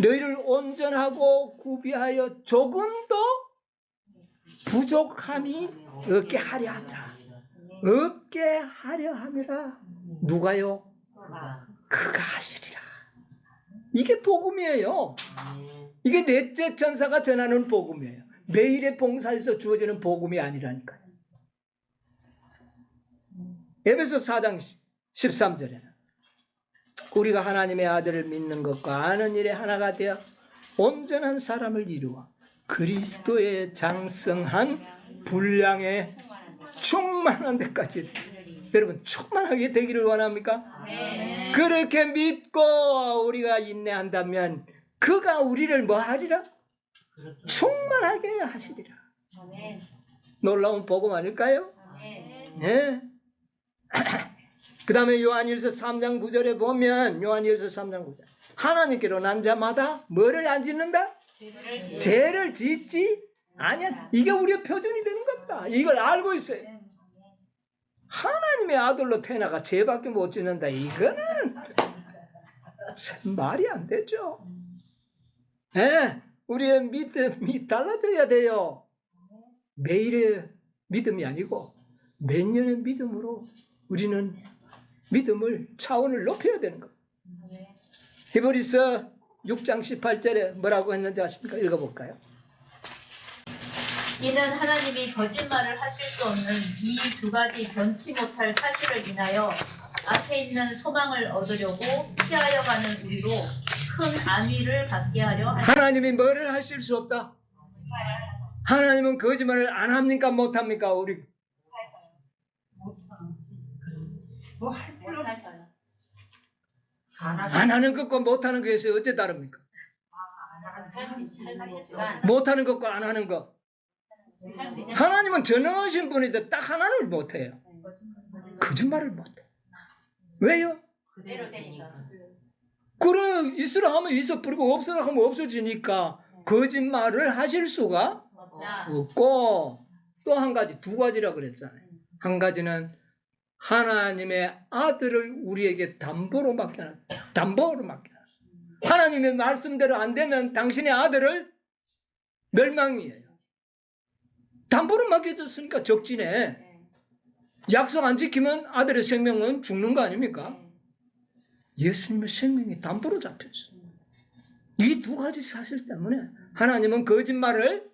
너희를 온전하고 구비하여 조금도 부족함이 없게 하려 함이라. 없게 하려 함이라. 누가요? 그가 하시리라. 이게 복음이에요. 이게 넷째 천사가 전하는 복음이에요. 매일의 봉사에서 주어지는 복음이 아니라니까요. 에베소 4장 13절에는 우리가 하나님의 아들을 믿는 것과 아는 일에 하나가 되어 온전한 사람을 이루어 그리스도의 장성한 분량에 충만한 데까지. 여러분 충만하게 되기를 원합니까? 네. 그렇게 믿고 우리가 인내한다면 그가 우리를 뭐 하리라? 충만하게 하시리라. 아멘. 놀라운 복음 아닐까요? 아멘. 예. 그 다음에 요한일서 3장 9절에 보면 요한일서 3장 9절 하나님께로 난 자마다 뭐를 안 짓는다? 죄를 짓지 아니야. 이게 우리의 표준이 되는 겁니다. 이걸 알고 있어요. 하나님의 아들로 태어나가 죄밖에 못 짓는다. 이거는 말이 안 되죠. 예, 우리의 믿음이 달라져야 돼요. 매일의 믿음이 아니고 몇 년의 믿음으로 우리는 믿음을 차원을 높여야 되는 겁니다. 히브리서 6장 18절에 뭐라고 했는지 아십니까? 읽어볼까요? 이는 하나님이 거짓말을 하실 수 없는 이 두 가지 변치 못할 사실을 인하여 앞에 있는 소망을 얻으려고 피하여 가는 우리로 큰 안위를 갖게 하려 하십니다. 하나님이 뭐를 하실 수 없다? 하나님은 거짓말을 안 합니까? 못 합니까? 우리 뭐할 필요 없어. 못하셔요. 안 하는 것과 못 하는 것에서 어째 다릅니까? 하시지만 못 하는 것과 안 하는 것. 할수 있는 하나님은 전능하신 분인데 딱 하나를 못 해요. 거짓말을 못 해. 왜요? 그대로 되니까. 그래 있으라 하면 있어버리고 없으라 하면 없어지니까 거짓말을 하실 수가 없고 또 한 가지 두 가지라 그랬잖아요. 한 가지는 하나님의 아들을 우리에게 담보로 맡겨놨다. 담보로 맡겨놨다. 하나님의 말씀대로 안 되면 당신의 아들을 멸망이에요. 담보로 맡겨졌으니까 적지네. 약속 안 지키면 아들의 생명은 죽는 거 아닙니까? 예수님의 생명이 담보로 잡혀있어요. 이 두 가지 사실 때문에 하나님은 거짓말을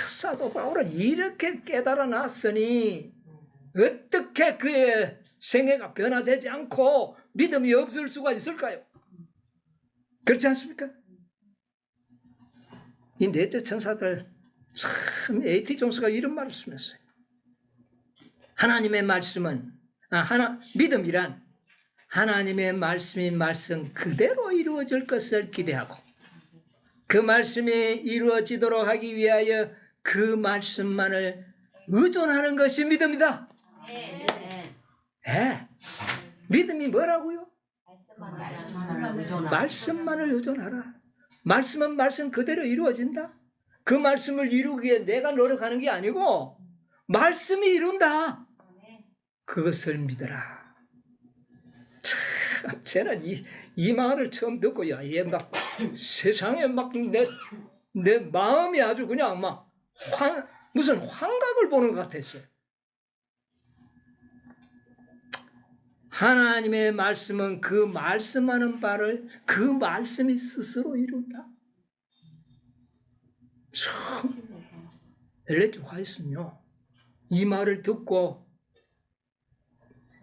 사도 바울은 이렇게 깨달아 놨으니 어떻게 그의 생애가 변화되지 않고 믿음이 없을 수가 있을까요? 그렇지 않습니까? 이 넷째 천사들 참 A.T. 존스가 이런 말을 쓰면서요. 하나님의 말씀은 믿음이란 하나님의 말씀이 말씀 그대로 이루어질 것을 기대하고 그 말씀이 이루어지도록 하기 위하여 그 말씀만을 의존하는 것이 믿음이다. 네. 예. 믿음이 뭐라고요? 말씀만을 말씀만을 의존하라. 말씀은 말씀 그대로 이루어진다. 그 말씀을 이루기 위해 내가 노력하는 게 아니고 말씀이 이룬다. 그것을 믿어라. 참, 쟤는 이 말을 처음 듣고 얘 막 세상에 막 내 마음이 아주 그냥 막 무슨 환각을 보는 것 같았어요. 하나님의 말씀은 그 말씀하는 바를 그 말씀이 스스로 이룬다. 참 엘레트 화이트는요 이 말을 듣고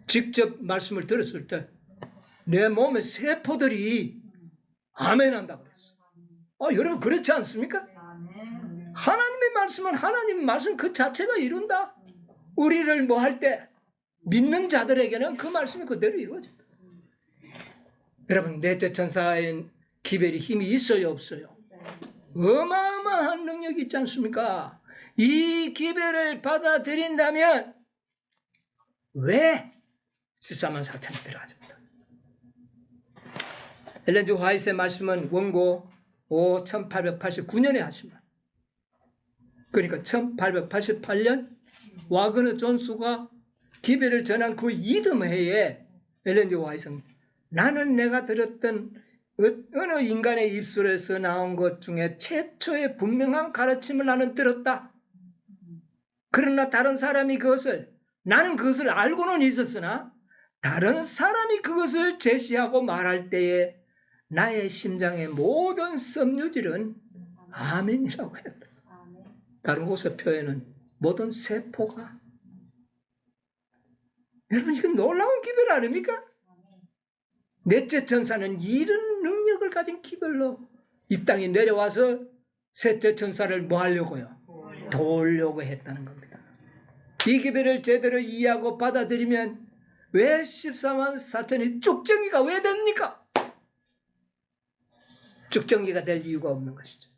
직접 말씀을 들었을 때 내 몸의 세포들이 아멘한다 그랬어요. 여러분 그렇지 않습니까? 하나님의 말씀은 하나님의 말씀 그 자체가 이룬다. 우리를 뭐 할 때 믿는 자들에게는 그 말씀이 그대로 이루어진다. 여러분, 넷째 천사의 기별이 힘이 있어요, 없어요? 어마어마한 능력이 있지 않습니까? 이 기별을 받아들인다면 왜 14만 4천이 들어가집니다. 엘렌 G. 화이트의 말씀은 원고 1889년에 하신 말. 그러니까 1888년 와그너 존스가 기별을 전한 그 이듬해에 엘렌 G. 화이트는 나는 내가 들었던 어느 인간의 입술에서 나온 것 중에 최초의 분명한 가르침을 나는 들었다. 그러나 다른 사람이 나는 그것을 알고는 있었으나 다른 사람이 그것을 제시하고 말할 때에 나의 심장의 모든 섬유질은 아멘이라고 했다. 다른 곳의 표현은 모든 세포가. 여러분, 이건 놀라운 기별 아닙니까? 넷째 천사는 이런 능력을 가진 기별로 이 땅에 내려와서 셋째 천사를 뭐 하려고요? 도우려고 했다는 겁니다. 이 기별을 제대로 이해하고 받아들이면 왜 14만 4천이 쭉정이가 왜 됩니까? 쭉정이가 될 이유가 없는 것이죠.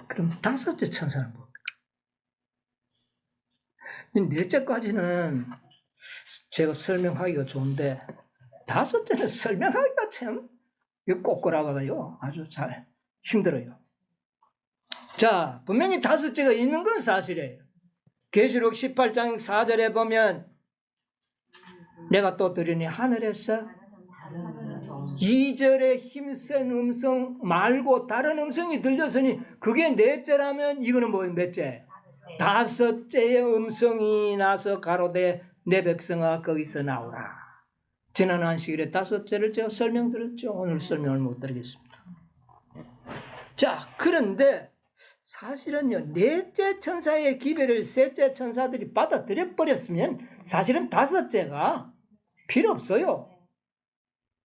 그럼 다섯째 천사는 뭡니까? 이 넷째까지는 제가 설명하기가 좋은데 다섯째는 설명하기가 참 꼬꾸라가요. 아주 잘 힘들어요. 자, 분명히 다섯째가 있는 건 사실이에요. 계시록 18장 4절에 보면 내가 또 들으니 하늘에서 2절에 힘센 음성 말고 다른 음성이 들렸으니 그게 넷째라면 이거는 뭐예요? 몇째? 다섯째의 음성이 나서 가로되 내 백성아 거기서 나오라. 지난 안식일에 다섯째를 제가 설명드렸죠. 오늘 설명을 못 드리겠습니다. 자, 그런데 사실은요, 넷째 천사의 기별을 셋째 천사들이 받아들여 버렸으면 사실은 다섯째가 필요 없어요.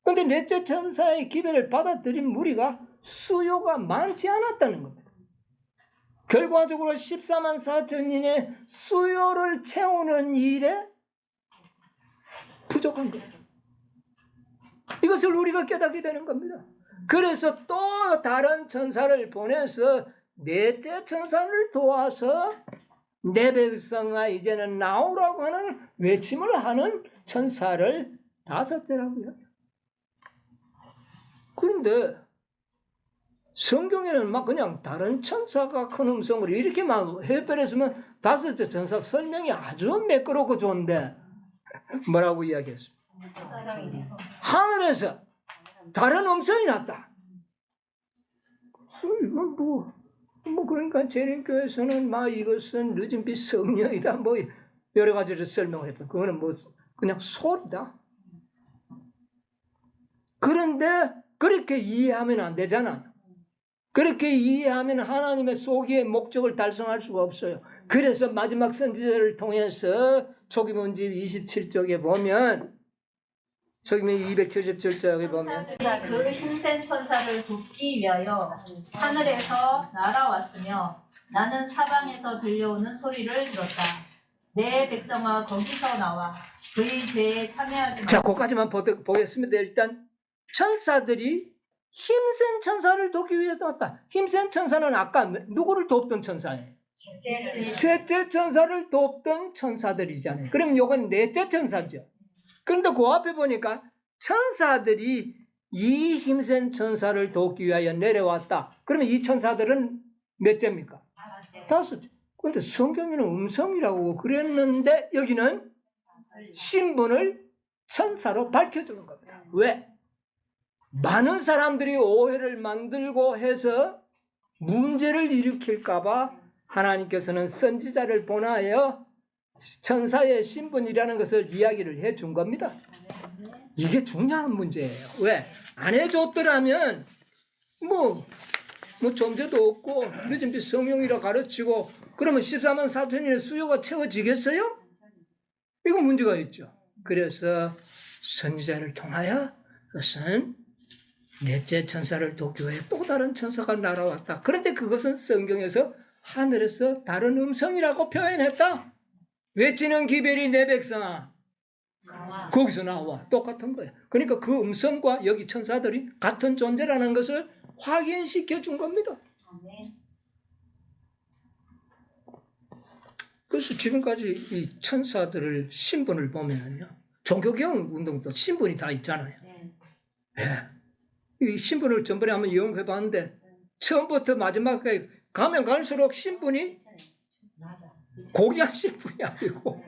그런데 넷째 천사의 기별을 받아들인 무리가 수요가 많지 않았다는 겁니다. 결과적으로 14만 4천인의 수요를 채우는 일에 부족한 거예요. 이것을 우리가 깨닫게 되는 겁니다. 그래서 또 다른 천사를 보내서 넷째 천사를 도와서 내 백성아 이제는 나오라고 하는 외침을 하는 천사를 다섯째라고요. 그런데 성경에는 막 그냥 다른 천사가 큰 음성으로 이렇게 막 해버렸으면 다섯째 천사 설명이 아주 매끄럽고 좋은데 뭐라고 이야기했습니까? 하늘에서 다른 음성이 났다. 이건 그러니까 재림교에서는 막 이것은 늦은 빛 성령이다 뭐 여러 가지를 설명을 했던 그거는 뭐 그냥 소리다. 그런데 그렇게 이해하면 안 되잖아요. 그렇게 이해하면 하나님의 소기의 목적을 달성할 수가 없어요. 그래서 마지막 선지자를 통해서 초기문집 27쪽에 보면 초기문 277쪽에 보면 천사들이 그 힘센 천사를 돕기 위하여 하늘에서 날아왔으며 나는 사방에서 들려오는 소리를 들었다. 내 백성아 거기서 나와 그의 죄에 참여하지 말고. 자, 거기까지만 보겠습니다. 일단 천사들이 힘센 천사를 돕기 위해 왔다. 힘센 천사는 아까 누구를 돕던 천사예요? 셋째 천사를 돕던 천사들이잖아요. 그럼 요건 넷째 천사죠. 그런데 그 앞에 보니까 천사들이 이 힘센 천사를 돕기 위하여 내려왔다. 그러면 이 천사들은 몇째입니까? 다섯째. 그런데 성경에는 음성이라고 그랬는데 여기는 신분을 천사로 밝혀주는 겁니다. 왜? 많은 사람들이 오해를 만들고 해서 문제를 일으킬까봐 하나님께서는 선지자를 보내어 천사의 신분이라는 것을 이야기를 해준 겁니다. 이게 중요한 문제예요. 왜? 안 해줬더라면 뭐 존재도 없고 늦은 빛 성령이라 가르치고 그러면 14만 4천인의 수요가 채워지겠어요? 이건 문제가 있죠. 그래서 선지자를 통하여 그것은 넷째 천사를 돕기 위해 또 다른 천사가 날아왔다. 그런데 그것은 성경에서 하늘에서 다른 음성이라고 표현했다. 외치는 기별이 내 백성아. 거기서 나와. 똑같은 거야. 그러니까 그 음성과 여기 천사들이 같은 존재라는 것을 확인시켜 준 겁니다. 그래서 지금까지 이 천사들을 신분을 보면요. 종교개혁 운동도 신분이 다 있잖아요. 이 신분을 전번에 한번 이용해 봤는데 처음부터 마지막까지 가면 갈수록 신분이 고귀한 신분이 아니고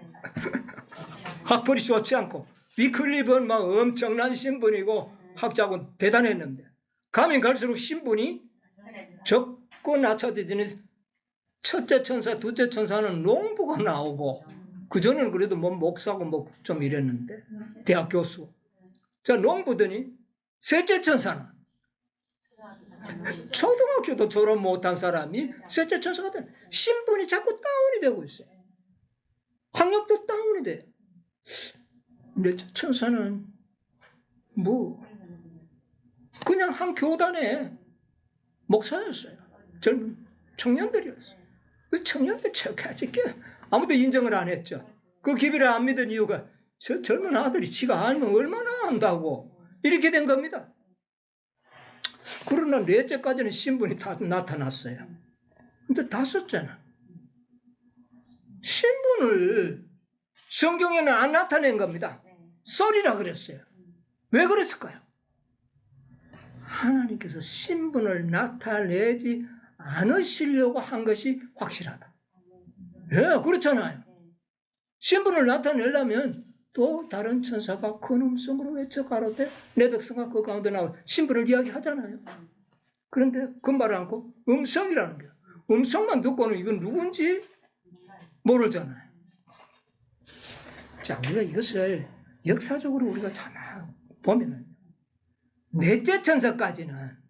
학벌이 좋지 않고 위클리프는 막 엄청난 신분이고 학자고 대단했는데 가면 갈수록 신분이 적고 낮춰지는 첫째 천사, 둘째 천사는 농부가 나오고 그전에는 그래도 뭐 목사고 뭐 좀 이랬는데 대학 교수. 자, 농부더니 셋째 천사는 초등학교도 졸업 못한 사람이 셋째 천사가 된 신분이 자꾸 다운이 되고 있어요. 학력도 다운이 돼요. 넷째 천사는 뭐 그냥 한 교단의 목사였어요. 젊은 청년들이었어요. 그 청년들 저까지 아무도 인정을 안 했죠. 그 기별을 안 믿은 이유가 저 젊은 아들이 지가 알면 얼마나 안다고 이렇게 된 겁니다. 그러나 넷째까지는 신분이 다 나타났어요. 근데 다섯째는 신분을 성경에는 안 나타낸 겁니다. 썰이라 그랬어요. 왜 그랬을까요? 하나님께서 신분을 나타내지 않으시려고 한 것이 확실하다. 예, 그렇잖아요. 신분을 나타내려면 또 다른 천사가 큰 음성으로 외쳐 가로되 내 백성아 그 가운데 나와 신분을 이야기하잖아요. 그런데 그 말을 않고 음성이라는 거예요. 음성만 듣고는 이건 누군지 모르잖아요. 자, 우리가 이것을 역사적으로 우리가 잘 보면은 넷째 천사까지는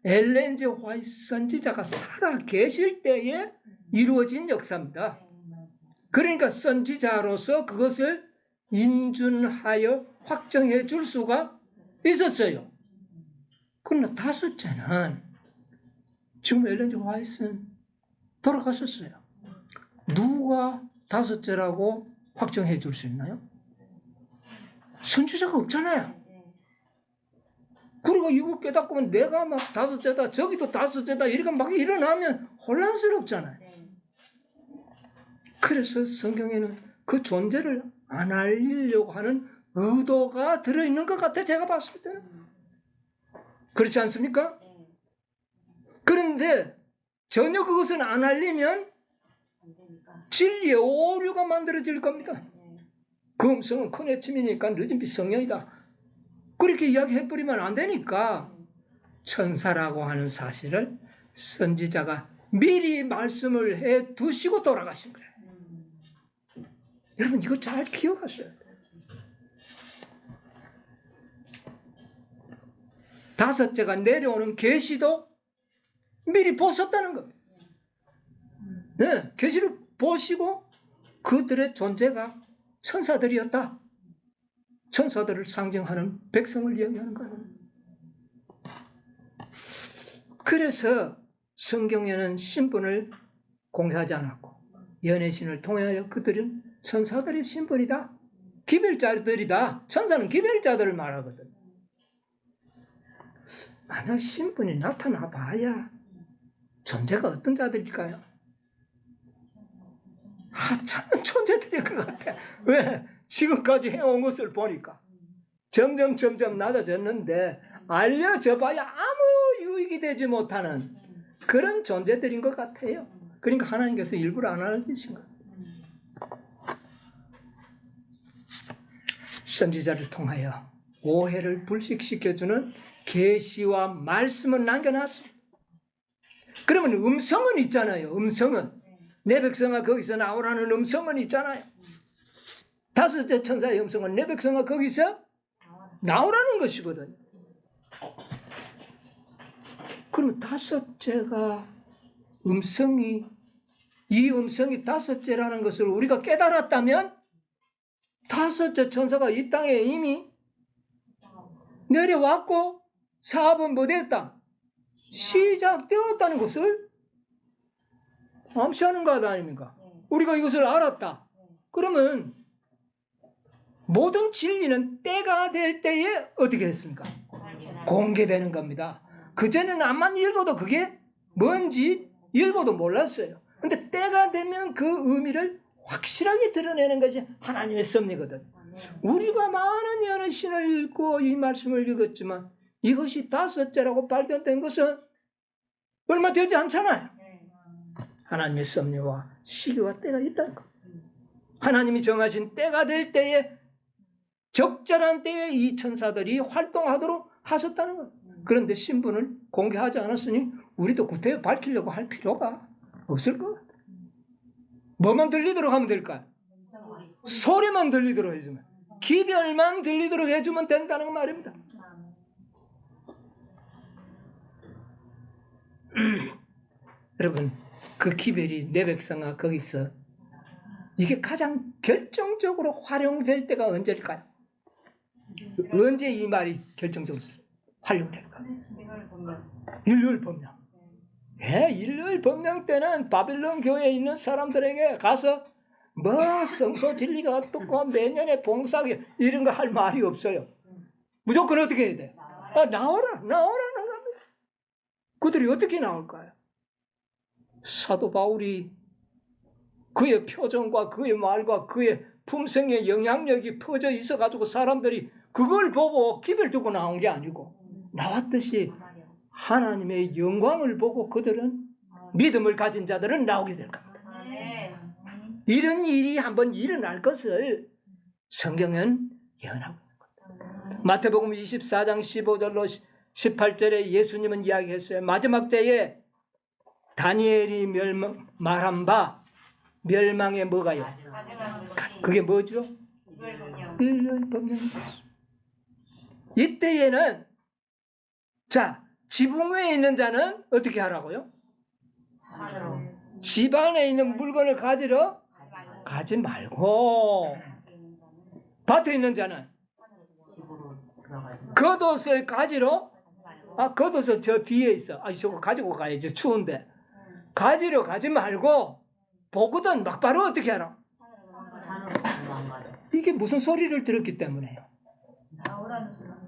엘렌 G. 화이트 선지자가 살아 계실 때에 이루어진 역사입니다. 그러니까 선지자로서 그것을 인준하여 확정해 줄 수가 있었어요. 그러나 다섯째는 지금 엘렌 G. 화이트는 돌아가셨어요. 누가 다섯째라고 확정해 줄 수 있나요? 선지자가 없잖아요. 그리고 이거 깨닫고면 내가 막 다섯째다, 저기도 다섯째다, 이렇게 막 일어나면 혼란스럽잖아요. 그래서 성경에는 그 존재를 안 알리려고 하는 의도가 들어있는 것 같아, 제가 봤을 때는. 그렇지 않습니까? 그런데 전혀 그것은 안 알리면 진리의 오류가 만들어질 겁니다. 그 음성은 큰 해침이니까 늦은 빛 성령이다. 그렇게 이야기해버리면 안 되니까 천사라고 하는 사실을 선지자가 미리 말씀을 해 두시고 돌아가신 거예요. 여러분 이거 잘 기억하셔야 돼요. 다섯째가 내려오는 계시도 미리 보셨다는 겁니다. 네, 계시를 보시고 그들의 존재가 천사들이었다. 천사들을 상징하는 백성을 이야기하는 거예요. 그래서 성경에는 신분을 공개하지 않았고 연애신을 통하여 그들은 천사들의 신분이다. 기별자들이다. 천사는 기별자들을 말하거든. 만약 신분이 나타나 봐야 존재가 어떤 자들일까요? 하찮은 존재들일 것 같아. 왜? 지금까지 해온 것을 보니까 점점 낮아졌는데 알려져 봐야 아무 유익이 되지 못하는 그런 존재들인 것 같아요. 그러니까 하나님께서 일부러 안 알려주신 거예요. 선지자를 통하여 오해를 불식시켜주는 계시와 말씀은 남겨놨습니다. 그러면 음성은 있잖아요. 음성은 내 백성아 거기서 나오라는 음성은 있잖아요. 다섯째 천사의 음성은 내 백성아 거기서 나오라는 것이거든요. 그러면 다섯째가 이 음성이 다섯째라는 것을 우리가 깨달았다면 다섯째 천사가 이 땅에 이미 내려왔고 사업은 뭐 됐다? 시작되었다는 것을 암시하는 것 아닙니까? 우리가 이것을 알았다. 그러면 모든 진리는 때가 될 때에 어떻게 했습니까? 공개되는 겁니다. 그전에는 암만 읽어도 그게 뭔지 읽어도 몰랐어요. 근데 때가 되면 그 의미를 확실하게 드러내는 것이 하나님의 섭리거든. 우리가 많은 여러 신을 읽고 이 말씀을 읽었지만 이것이 다섯째라고 발견된 것은 얼마 되지 않잖아요. 하나님의 섭리와 시기와 때가 있다는 것. 하나님이 정하신 때가 될 때에 적절한 때에 이 천사들이 활동하도록 하셨다는 것. 그런데 신분을 공개하지 않았으니 우리도 구태여 밝히려고 할 필요가 없을 것 같아요. 뭐만 들리도록 하면 될까요? 소리만 들리도록 해주면, 기별만 들리도록 해주면 된다는 말입니다. 여러분, 그 기별이 내 백성아 거기서 이게 가장 결정적으로 활용될 때가 언제일까요? 언제 이 말이 결정적으로 활용될까요? 일요일 법령. 예, 일요일 법령 때는 바빌론 교회에 있는 사람들에게 가서 뭐 성소 진리가 어떻고 매년에 봉사하기 이런 거 할 말이 없어요. 무조건 어떻게 해야 돼? 나오라는 겁니다. 그들이 어떻게 나올까요? 사도 바울이 그의 표정과 그의 말과 그의 품성의 영향력이 퍼져 있어가지고 사람들이 그걸 보고 기별 두고 나온 게 아니고 나왔듯이 하나님의 영광을 보고 그들은 믿음을 가진 자들은 나오게 될 겁니다. 이런 일이 한번 일어날 것을 성경은 예언하고 있는 겁니다. 마태복음 24장 15절로 18절에 예수님은 이야기했어요. 마지막 때에 다니엘이 말한 바 멸망의 뭐가요? 그게 뭐죠? 일요일 법령입니다. 이때에는 자, 지붕 위에 있는 자는 어떻게 하라고요? 집 안에 있는 물건을 가지러 가지 말고, 밭에 있는 자는 겉옷을 가지러, 겉옷은 저 뒤에 있어. 저거 가지고 가야지, 추운데. 가지러 가지 말고 보거든 막바로 어떻게 하라? 이게 무슨 소리를 들었기 때문에요.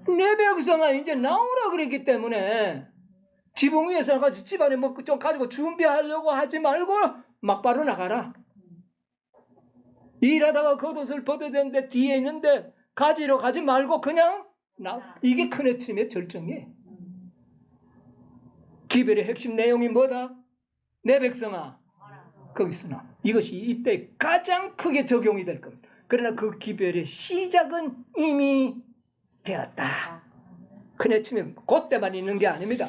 내 백성아 이제 나오라 그랬기 때문에 지붕 위에서 가지고 집안에 뭐 좀 가지고 준비하려고 하지 말고 막바로 나가라. 일하다가 겉옷을 벗어야 되는데 뒤에 있는데 가지러 가지 말고 그냥 이게 큰 해침의 절정이에요. 기별의 핵심 내용이 뭐다? 내 백성아 거기서 나. 이것이 이때 가장 크게 적용이 될 겁니다. 그러나 그 기별의 시작은 이미 되었다. 큰 해침이 그때만 있는 게 아닙니다.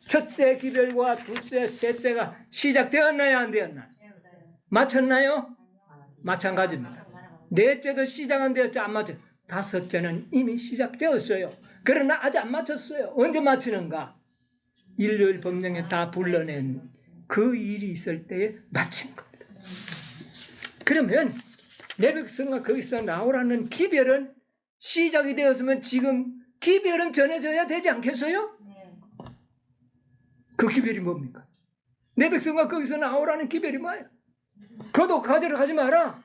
첫째 기별과 둘째, 셋째가 시작되었나요? 안 되었나요? 마쳤나요? 마찬가지입니다. 넷째도 시작 안 되었죠? 안 마쳤죠? 다섯째는 이미 시작되었어요. 그러나 아직 안 마쳤어요. 언제 마치는가? 일요일 법령에 다 불러낸 그 일이 있을 때에 마치는 겁니다. 그러면 내 백성아 거기서 나오라는 기별은 시작이 되었으면 지금 기별은 전해져야 되지 않겠어요? 그 기별이 뭡니까? 내 백성아 거기서 나오라는 기별이 뭐예요? 겉옷 가지러 가지 마라.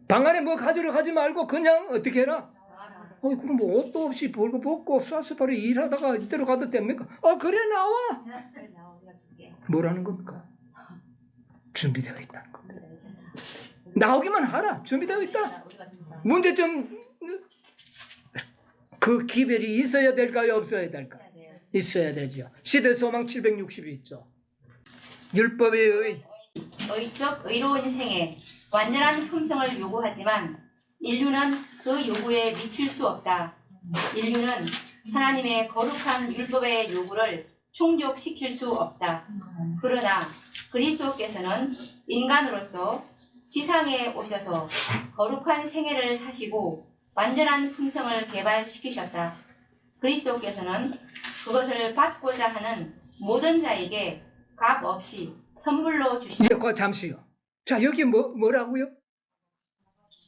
방 안에 뭐 가지러 가지 말고 그냥 어떻게 해라? 그럼 뭐 옷도 없이 벗고 사스바리 일하다가 이대로 가도 됩니까? 그래 나와. 뭐라는 겁니까? 준비되어 있다는 겁니다. 나오기만 하라. 준비되어 있다. 문제점 그 기별이 있어야 될까요? 없어야 될까요? 있어야 되죠. 시대소망 760이 있죠. 율법의 의적 의로운 생에 완전한 품성을 요구하지만 인류는 그 요구에 미칠 수 없다. 인류는 하나님의 거룩한 율법의 요구를 충족시킬 수 없다. 그러나 그리스도께서는 인간으로서 지상에 오셔서 거룩한 생애를 사시고 완전한 품성을 개발시키셨다. 그리스도께서는 그것을 받고자 하는 모든 자에게 값 없이 선물로 주시고. 잠시요. 자, 여기 뭐라고요?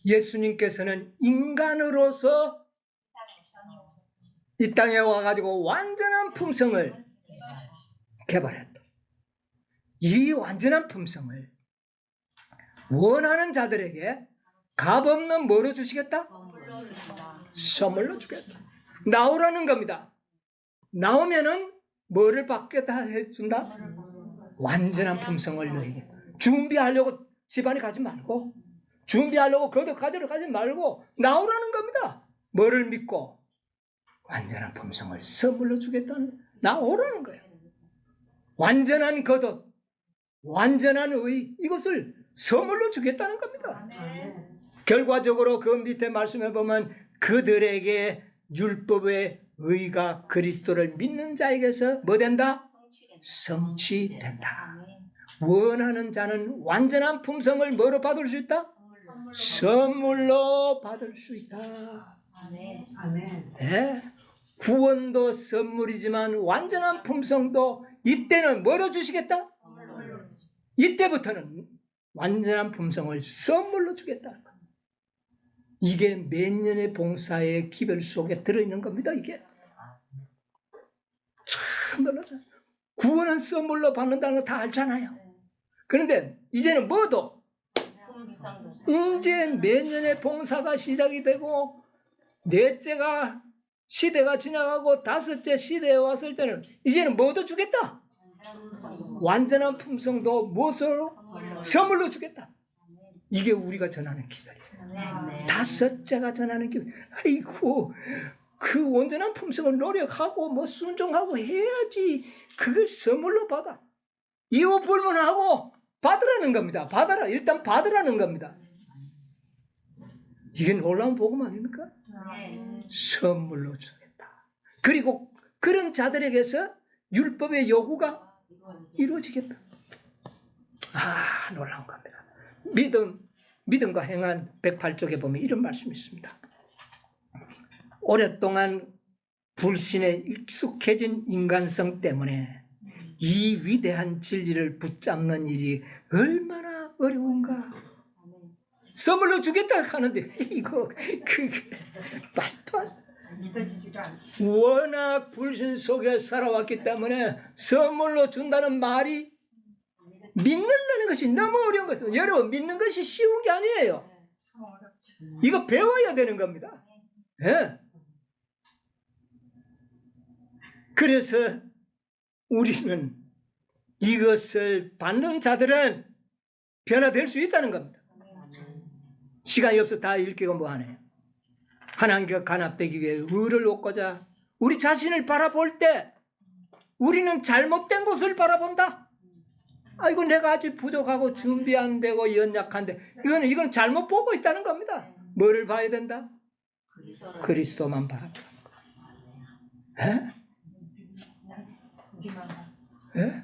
예수님께서는 인간으로서 이 땅에 와가지고 완전한 품성을 개발했다. 이 완전한 품성을 원하는 자들에게 값없는 뭐로 주시겠다? 선물로 주겠다. 나오라는 겁니다. 나오면은 뭐를 받겠다 해준다? 완전한 품성을 너에게. 준비하려고 집안에 가지 말고, 준비하려고 겉옷 가지러 가지 말고 나오라는 겁니다. 뭐를 믿고? 완전한 품성을 선물로 주겠다는, 나오라는 거예요. 완전한 겉옷, 완전한 의, 이것을 선물로 주겠다는 겁니다. 결과적으로 그 밑에 말씀해 보면 그들에게 율법의 의가 그리스도를 믿는 자에게서 뭐 된다? 성취된다. 원하는 자는 완전한 품성을 뭐로 받을 수 있다? 선물로 받을 수 있다. 네. 구원도 선물이지만 완전한 품성도 이때는 뭐로 주시겠다? 이때부터는 완전한 품성을 선물로 주겠다. 이게 몇 년의 봉사의 기별 속에 들어있는 겁니다. 이게 참 놀라죠. 구원은 선물로 받는다는 거 다 알잖아요. 그런데 이제는 뭐도 이제 몇 년의 봉사가 시작이 되고 넷째가 시대가 지나가고 다섯째 시대에 왔을 때는 이제는 뭐도 주겠다. 완전한 품성도 무엇으로? 선물로 주겠다. 이게 우리가 전하는 기별이에요. 다섯째가 전하는 기별. 아이고, 그 온전한 품성을 노력하고 뭐 순종하고 해야지. 그걸 선물로 받아. 이웃 불문하고 받으라는 겁니다. 받아라. 일단 받으라는 겁니다. 이게 놀라운 복음 아닙니까? 선물로 주겠다. 그리고 그런 자들에게서 율법의 요구가 이루어지겠다. 아, 놀라운 겁니다. 믿음과 행한 108쪽에 보면 이런 말씀이 있습니다. 오랫동안 불신에 익숙해진 인간성 때문에 이 위대한 진리를 붙잡는 일이 얼마나 어려운가. 선물로 주겠다 하는데 이거 말도 안 믿어지지가 않아. 워낙 불신 속에 살아왔기 때문에 선물로 준다는 말이 믿는다는 것이 너무 어려운 것입니다. 여러분, 믿는 것이 쉬운 게 아니에요. 참 어렵지. 이거 배워야 되는 겁니다. 예. 그래서 우리는 이것을 받는 자들은 변화될 수 있다는 겁니다. 시간이 없어 다 읽기가 뭐하네요. 하나님과 간합되기 위해 의를 얻고자 우리 자신을 바라볼 때 우리는 잘못된 것을 바라본다. 아이고, 내가 아직 부족하고 준비 안 되고 연약한데 이건 잘못 보고 있다는 겁니다. 뭐를 봐야 된다? 그리스도만 바라보는 거예요. 예?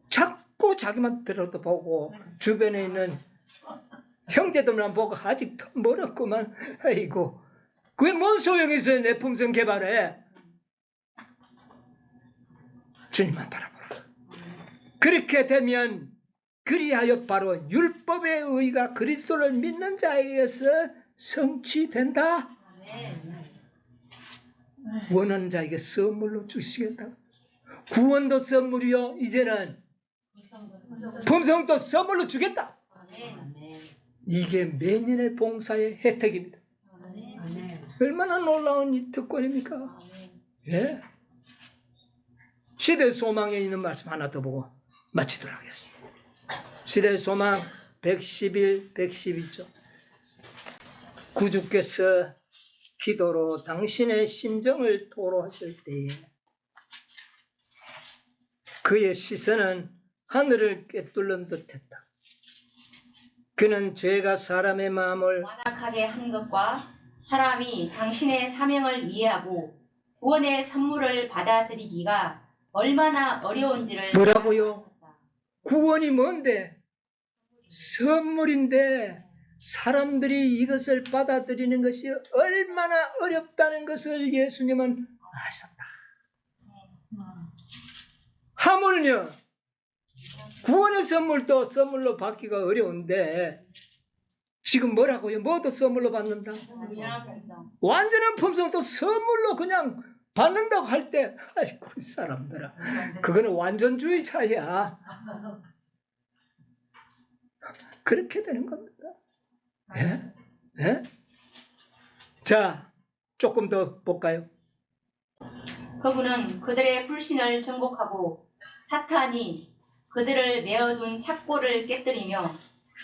자꾸 자기만 들어도 보고 주변에 있는 형제들만 보고 아직 더 멀었구만. 아이고, 그게 뭔 소용이 있어요? 내 품성 개발에. 주님만 바라보라. 그렇게 되면 그리하여 바로 율법의 의가 그리스도를 믿는 자에게서 성취된다. 원하는 자에게 선물로 주시겠다. 구원도 선물이요, 이제는 품성도 선물로 주겠다. 이게 매년의 봉사의 혜택입니다. 얼마나 놀라운 이 특권입니까? 예? 시대의 소망에 있는 말씀 하나 더 보고 마치도록 하겠습니다. 시대의 소망 111, 112조. 구주께서 기도로 당신의 심정을 토로하실 때에 그의 시선은 하늘을 꿰뚫는 듯했다. 그는 죄가 사람의 마음을 완악하게 한 것과 사람이 당신의 사명을 이해하고 구원의 선물을 받아들이기가 얼마나 어려운지를 뭐라고요? 구원이 뭔데? 선물인데 사람들이 이것을 받아들이는 것이 얼마나 어렵다는 것을 예수님은 아셨다. 하물며 구원의 선물도 선물로 받기가 어려운데 지금 뭐라고요? 뭐도 선물로 받는다? 완전한 품성도 선물로 그냥 받는다고 할 때 아이고 이 사람들아, 그거는 완전주의자야. 그렇게 되는 겁니다. 예? 예? 자, 조금 더 볼까요? 그분은 그들의 불신을 정복하고 사탄이 그들을 메어둔 착고를 깨뜨리며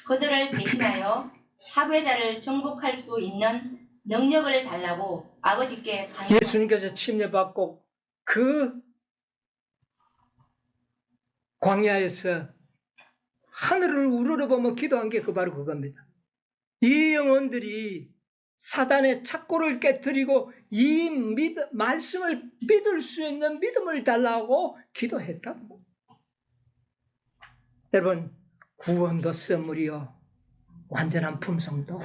그들을 대신하여 합의자를 정복할 수 있는 능력을 달라고 아버지께 간구합니다. 예수님께서 침례받고 그 광야에서 하늘을 우러러보며 기도한 게 바로 그겁니다. 이 영혼들이 사단의 착고를 깨뜨리고 이 말씀을 믿을 수 있는 믿음을 달라고 기도했다. 여러분, 구원도 선물이요, 완전한 품성도.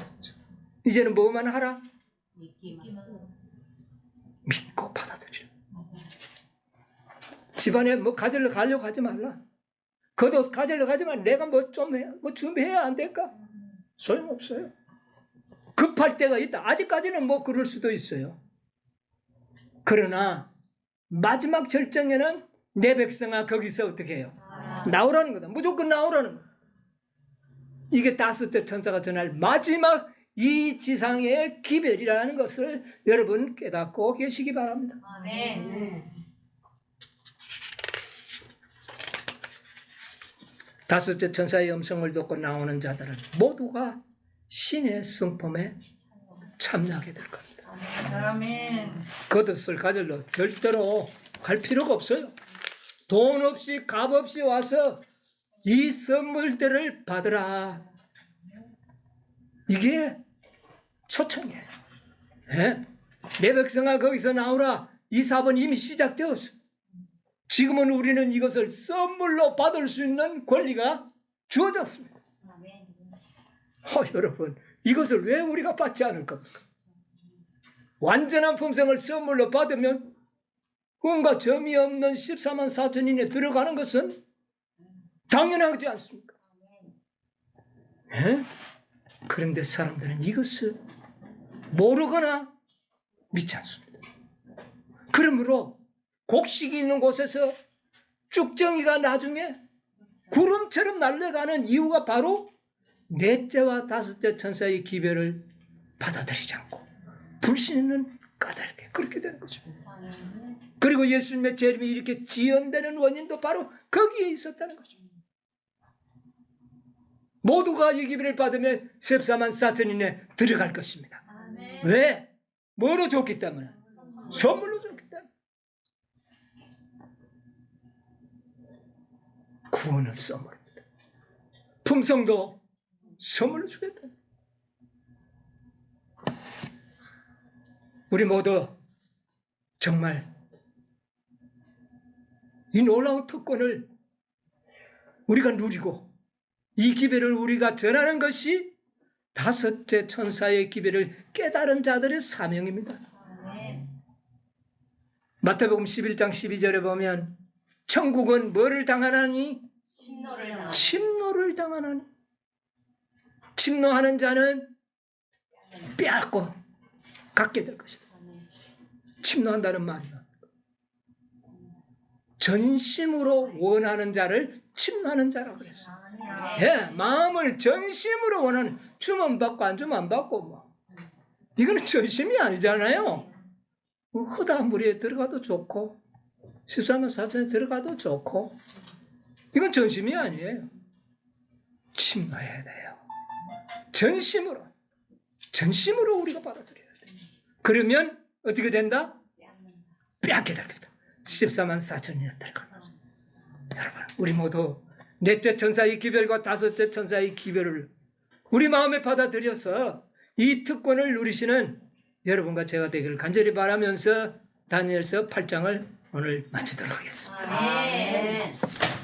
이제는 뭐만 하라? 믿고 받아들이라. 집안에 뭐 가지려고 하지 말라. 그것도 가지려고 하지만 내가 뭐 준비해야 안 될까? 소용없어요. 급할 때가 있다. 아직까지는 뭐 그럴 수도 있어요. 그러나 마지막 절정에는 내 백성아 거기서 어떻게 해요? 나오라는 거다. 무조건 나오라는 거다. 이게 다섯째 천사가 전할 마지막 이 지상의 기별이라는 것을 여러분 깨닫고 계시기 바랍니다. 아멘. 다섯째 천사의 음성을 듣고 나오는 자들은 모두가 신의 성품에 참여하게 될 겁니다. 아멘. 겉옷을 가지러 절대로 갈 필요가 없어요. 돈 없이 값 없이 와서 이 선물들을 받으라. 이게 초청이에요. 예? 내 백성아 거기서 나오라. 이 사업은 이미 시작되었어. 지금은 우리는 이것을 선물로 받을 수 있는 권리가 주어졌습니다. 여러분, 이것을 왜 우리가 받지 않을 겁니까? 완전한 품성을 선물로 받으면 흠과 점이 없는 14만 4천인에 들어가는 것은 당연하지 않습니까? 예? 그런데 사람들은 이것을 모르거나 믿지 않습니다. 그러므로 곡식이 있는 곳에서 쭉정이가 나중에 구름처럼 날아가는 이유가 바로 넷째와 다섯째 천사의 기별을 받아들이지 않고 불신은 까닭에 그렇게 되는 거죠. 그리고 예수님의 재림이 이렇게 지연되는 원인도 바로 거기에 있었다는 거죠. 모두가 이 기별을 받으면 14만 4천인에 들어갈 것입니다. 왜? 뭐로 줬기 때문에? 선물로 줬기 때문에. 구원은 선물입니다. 품성도 선물로 주겠다. 우리 모두 정말 이 놀라운 특권을 우리가 누리고 이 기별을 우리가 전하는 것이 다섯째 천사의 기별을 깨달은 자들의 사명입니다. 마태복음 11장 12절에 보면 천국은 뭐를 당하나니? 침노를 당하나니. 침노하는 자는 빼앗고 갖게 될 것이다. 침노한다는 말이야. 전심으로 원하는 자를 침노하는 자라고 그랬어. 예, 마음을 전심으로 원하는, 주면 받고 안 주면 안 받고 뭐. 이거는 전심이 아니잖아요. 허다한 물에 들어가도 좋고 14만 4천에 들어가도 좋고 이건 전심이 아니에요. 침노해야 돼요. 전심으로 우리가 받아들여야 돼요. 그러면 어떻게 된다? 빼앗게 될 거다. 14만 4천이나 들어가. 여러분, 우리 모두 넷째 천사의 기별과 다섯째 천사의 기별을 우리 마음에 받아들여서 이 특권을 누리시는 여러분과 제가 되기를 간절히 바라면서 다니엘서 8장을 오늘 마치도록 하겠습니다. 아멘.